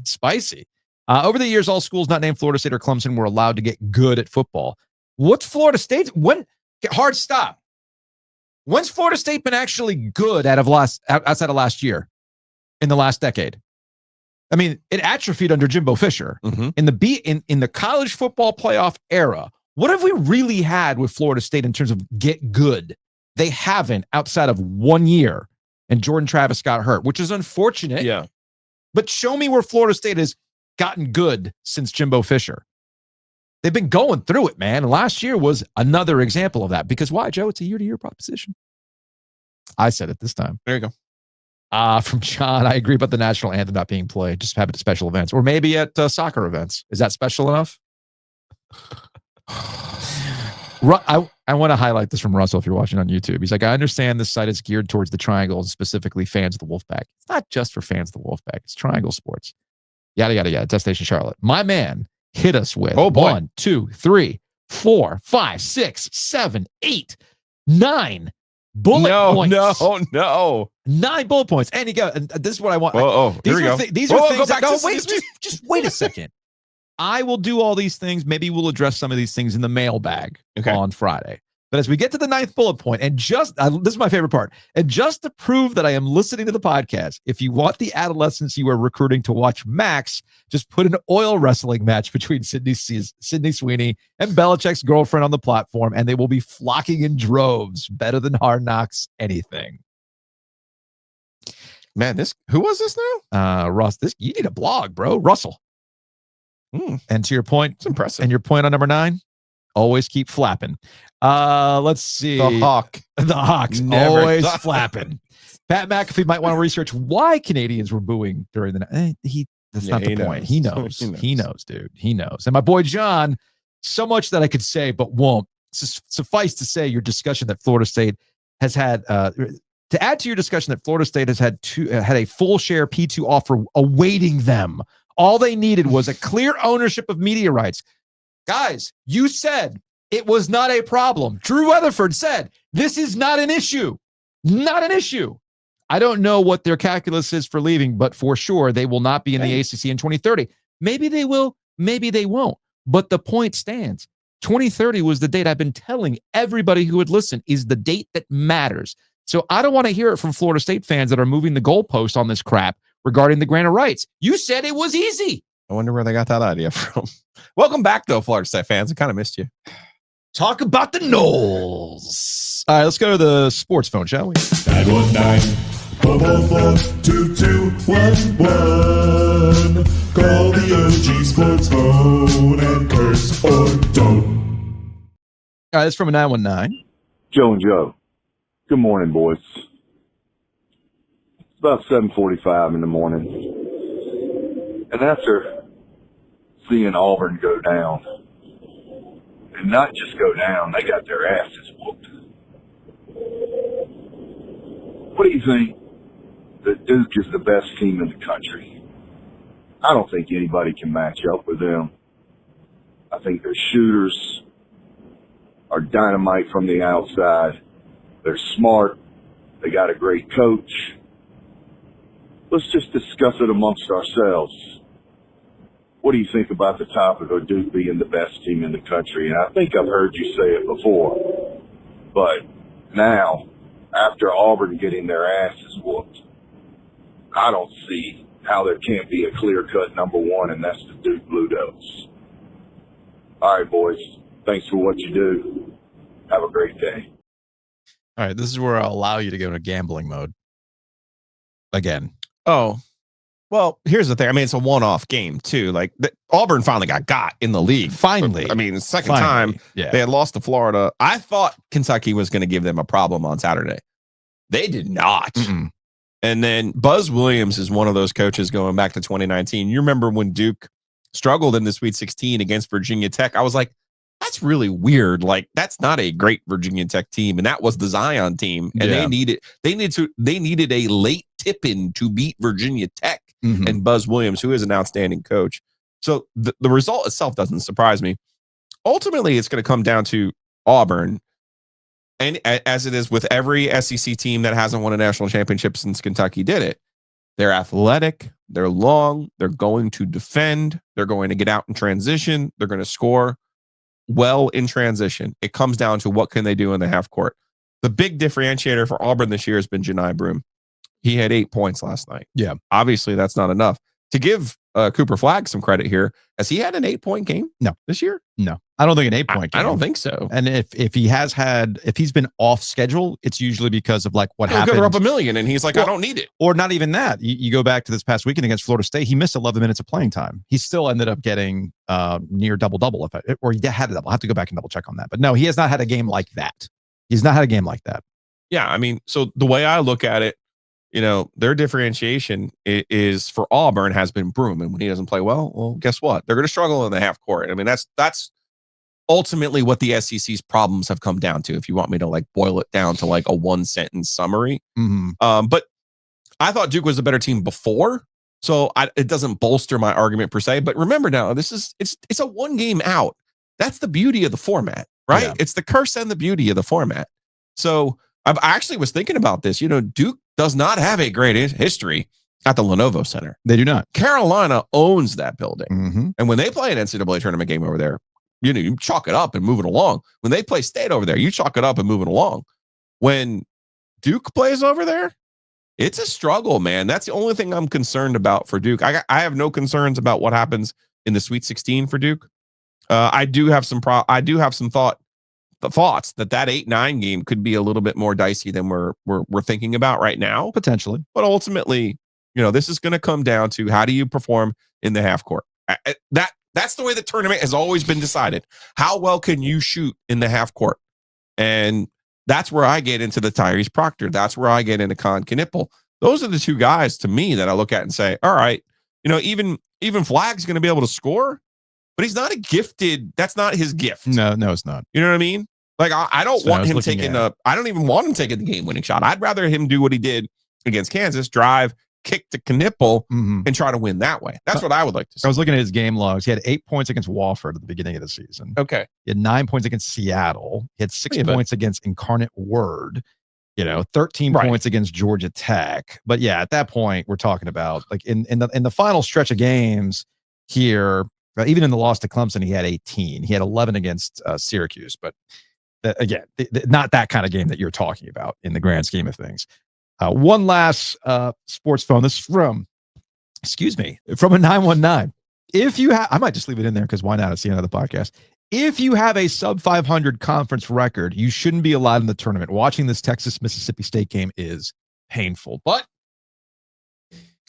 Spicy. Over the years, all schools not named Florida State or Clemson were allowed to get good at football. What's Florida State? Hard stop. When's Florida State been actually good outside of last year, in the last decade? I mean, it atrophied under Jimbo Fisher. In the college football playoff era. What have we really had with Florida State in terms of get good? They haven't, outside of 1 year, and Jordan Travis got hurt, which is unfortunate. Yeah. But show me where Florida State has gotten good since Jimbo Fisher. They've been going through it, man. And last year was another example of that. Because why, Joe? It's a year-to-year proposition. I said it this time. There you go. From John, I agree about the national anthem not being played. Just have it at special events. Or maybe at soccer events. Is that special enough? I want to highlight this from Russell if you're watching on YouTube. He's like, I understand this site is geared towards the triangle and specifically fans of the Wolfpack. It's not just for fans of the Wolfpack. It's triangle sports. Yada, yada, yada. Destination Charlotte. My man hit us with 1, 2, 3, 4, 5, 6, 7, 8, 9 bullet points. No. 9 bullet points. And this is what I want. Here we go. These are things that, no, wait, just wait a second. I will do all these things. Maybe we'll address some of these things in the mailbag Okay. on Friday. But as we get to the 9th bullet point, and just this is my favorite part, and just to prove that I am listening to the podcast, if you want the adolescents you are recruiting to watch Max, just put an oil wrestling match between Sydney Sweeney and Belichick's girlfriend on the platform, and they will be flocking in droves. Better than Hard Knocks anything. Man, who was this now? Russ, you need a blog, bro. Russell. And to your point, it's impressive. And your point on number 9, always keep flapping. Let's see. The Hawks Never always thought. flapping. Pat McAfee might want to research why Canadians were booing during the night. That's not the point. He knows. He knows, dude. He knows. And my boy John, so much that I could say, but won't. Suffice to say, your discussion that Florida State has had, to add to your discussion that Florida State has had a full share P2 offer awaiting them. All they needed was a clear ownership of media rights. Guys, you said it was not a problem. Drew Weatherford said, this is not an issue. Not an issue. I don't know what their calculus is for leaving, but for sure, they will not be in the ACC in 2030. Maybe they will, maybe they won't. But the point stands. 2030 was the date I've been telling everybody who would listen is the date that matters. So I don't want to hear it from Florida State fans that are moving the goalpost on this crap regarding the grant of rights. You said it was easy. I wonder where they got that idea from. Welcome back, though, Florida State fans. I kind of missed you. Talk about the Knowles. All right, let's go to the sports phone, shall we? 919-444-2211. Call the OG Sports Phone and curse or don't. All right, it's from a 919. Joe and Joe. Good morning, boys. It's about 7:45 in the morning. And after seeing Auburn go down, and not just go down, they got their asses whooped. What do you think that Duke is the best team in the country? I don't think anybody can match up with them. I think their shooters are dynamite from the outside. They're smart. They got a great coach. Let's just discuss it amongst ourselves. What do you think about the topic of Duke being the best team in the country? And I think I've heard you say it before. But now, after Auburn getting their asses whooped, I don't see how there can't be a clear-cut number one, and that's the Duke Blue Devils. All right, boys. Thanks for what you do. Have a great day. All right, this is where I'll allow you to go into gambling mode. Again. Oh, well, here's the thing. I mean, it's a one-off game, too. Like, Auburn finally got in the league. Finally. I mean, the second time they had lost to Florida. I thought Kentucky was going to give them a problem on Saturday. They did not. And then Buzz Williams is one of those coaches going back to 2019. You remember when Duke struggled in the Sweet 16 against Virginia Tech? I was like, that's really weird. Like, that's not a great Virginia Tech team, and that was the Zion team. And they needed a late tip-in to beat Virginia Tech and Buzz Williams, who is an outstanding coach. So the result itself doesn't surprise me. Ultimately, it's going to come down to Auburn, and as it is with every SEC team that hasn't won a national championship since Kentucky did it. They're athletic, they're long, they're going to defend, they're going to get out in transition, they're going to score well in transition. It comes down to what can they do in the half court. The big differentiator for Auburn this year has been Janai Broome. He had 8 points last night. Yeah. Obviously, that's not enough. To give Cooper Flagg some credit here, has he had an 8-point game? No. This year? No. I don't think an 8-point game. I don't think so. And if he's been off schedule, it's usually because of like what happened. Go up a million, and he's like, I don't need it. Or not even that. You go back to this past weekend against Florida State, he missed 11 minutes of playing time. He still ended up getting near double-double, or he had a double. I'll have to go back and double check on that. But no, he has not had a game like that. He's not had a game like that. Yeah, I mean, so the way I look at it, their differentiation is for Auburn has been Broome. And when he doesn't play well, guess what? They're going to struggle in the half court. I mean, that's ultimately what the SEC's problems have come down to, if you want me to like boil it down to like a 1-sentence summary. But I thought Duke was a better team before, so it doesn't bolster my argument per se. But remember now, it's a 1 game out. That's the beauty of the format, right? Yeah. It's the curse and the beauty of the format. So I actually was thinking about this. Duke does not have a great history at the Lenovo Center. They do not. Carolina owns that building. Mm-hmm. And when they play an NCAA tournament game over there, you chalk it up and move it along. When they play state over there, you chalk it up and move it along. When Duke plays over there, it's a struggle, man. That's the only thing I'm concerned about for Duke. I have no concerns about what happens in the Sweet 16 for Duke. I do have some thoughts that 8-9 game could be a little bit more dicey than we're thinking about right now, potentially. But ultimately, this is going to come down to how do you perform in the half court. That's the way the tournament has always been decided. How well can you shoot in the half court? And that's where I get into the Tyrese Proctor. That's where I get into Con Knipple. Those are the two guys to me that I look at and say, all right, even Flag's going to be able to score, but he's not a gifted. That's not his gift. No, it's not. You know what I mean? Like I don't want him taking I don't even want him taking the game-winning shot. I'd rather him do what he did against Kansas, drive, kick to Knipple, and try to win that way. That's what I would like to see. I was looking at his game logs. He had 8 points against Wofford at the beginning of the season. Okay. He had 9 points against Seattle. He had 6 points against Incarnate Word. 13 points against Georgia Tech. But yeah, at that point, we're talking about like in the final stretch of games here. Even in the loss to Clemson, he had 18. He had 11 against Syracuse. But again, not that kind of game that you're talking about in the grand scheme of things. One last sports phone. This is from a 919. If you have, I might just leave it in there because why not? It's the end of the podcast. If you have a sub 500 conference record, you shouldn't be allowed in the tournament. Watching this Texas-Mississippi State game is painful, but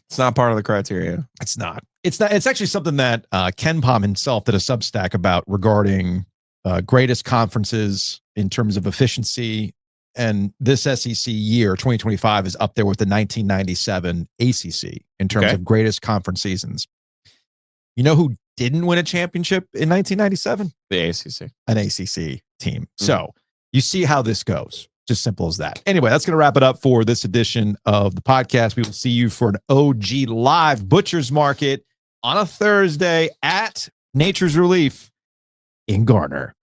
it's not part of the criteria. It's not. It's actually something that Ken Palm himself did a Substack about regarding greatest conferences in terms of efficiency. And this SEC year, 2025, is up there with the 1997 ACC in terms of greatest conference seasons. You know who didn't win a championship in 1997? The ACC. An ACC team. So you see how this goes. Just simple as that. Anyway, that's going to wrap it up for this edition of the podcast. We will see you for an OG Live Butcher's Market on a Thursday at Nature's Relief in Garner.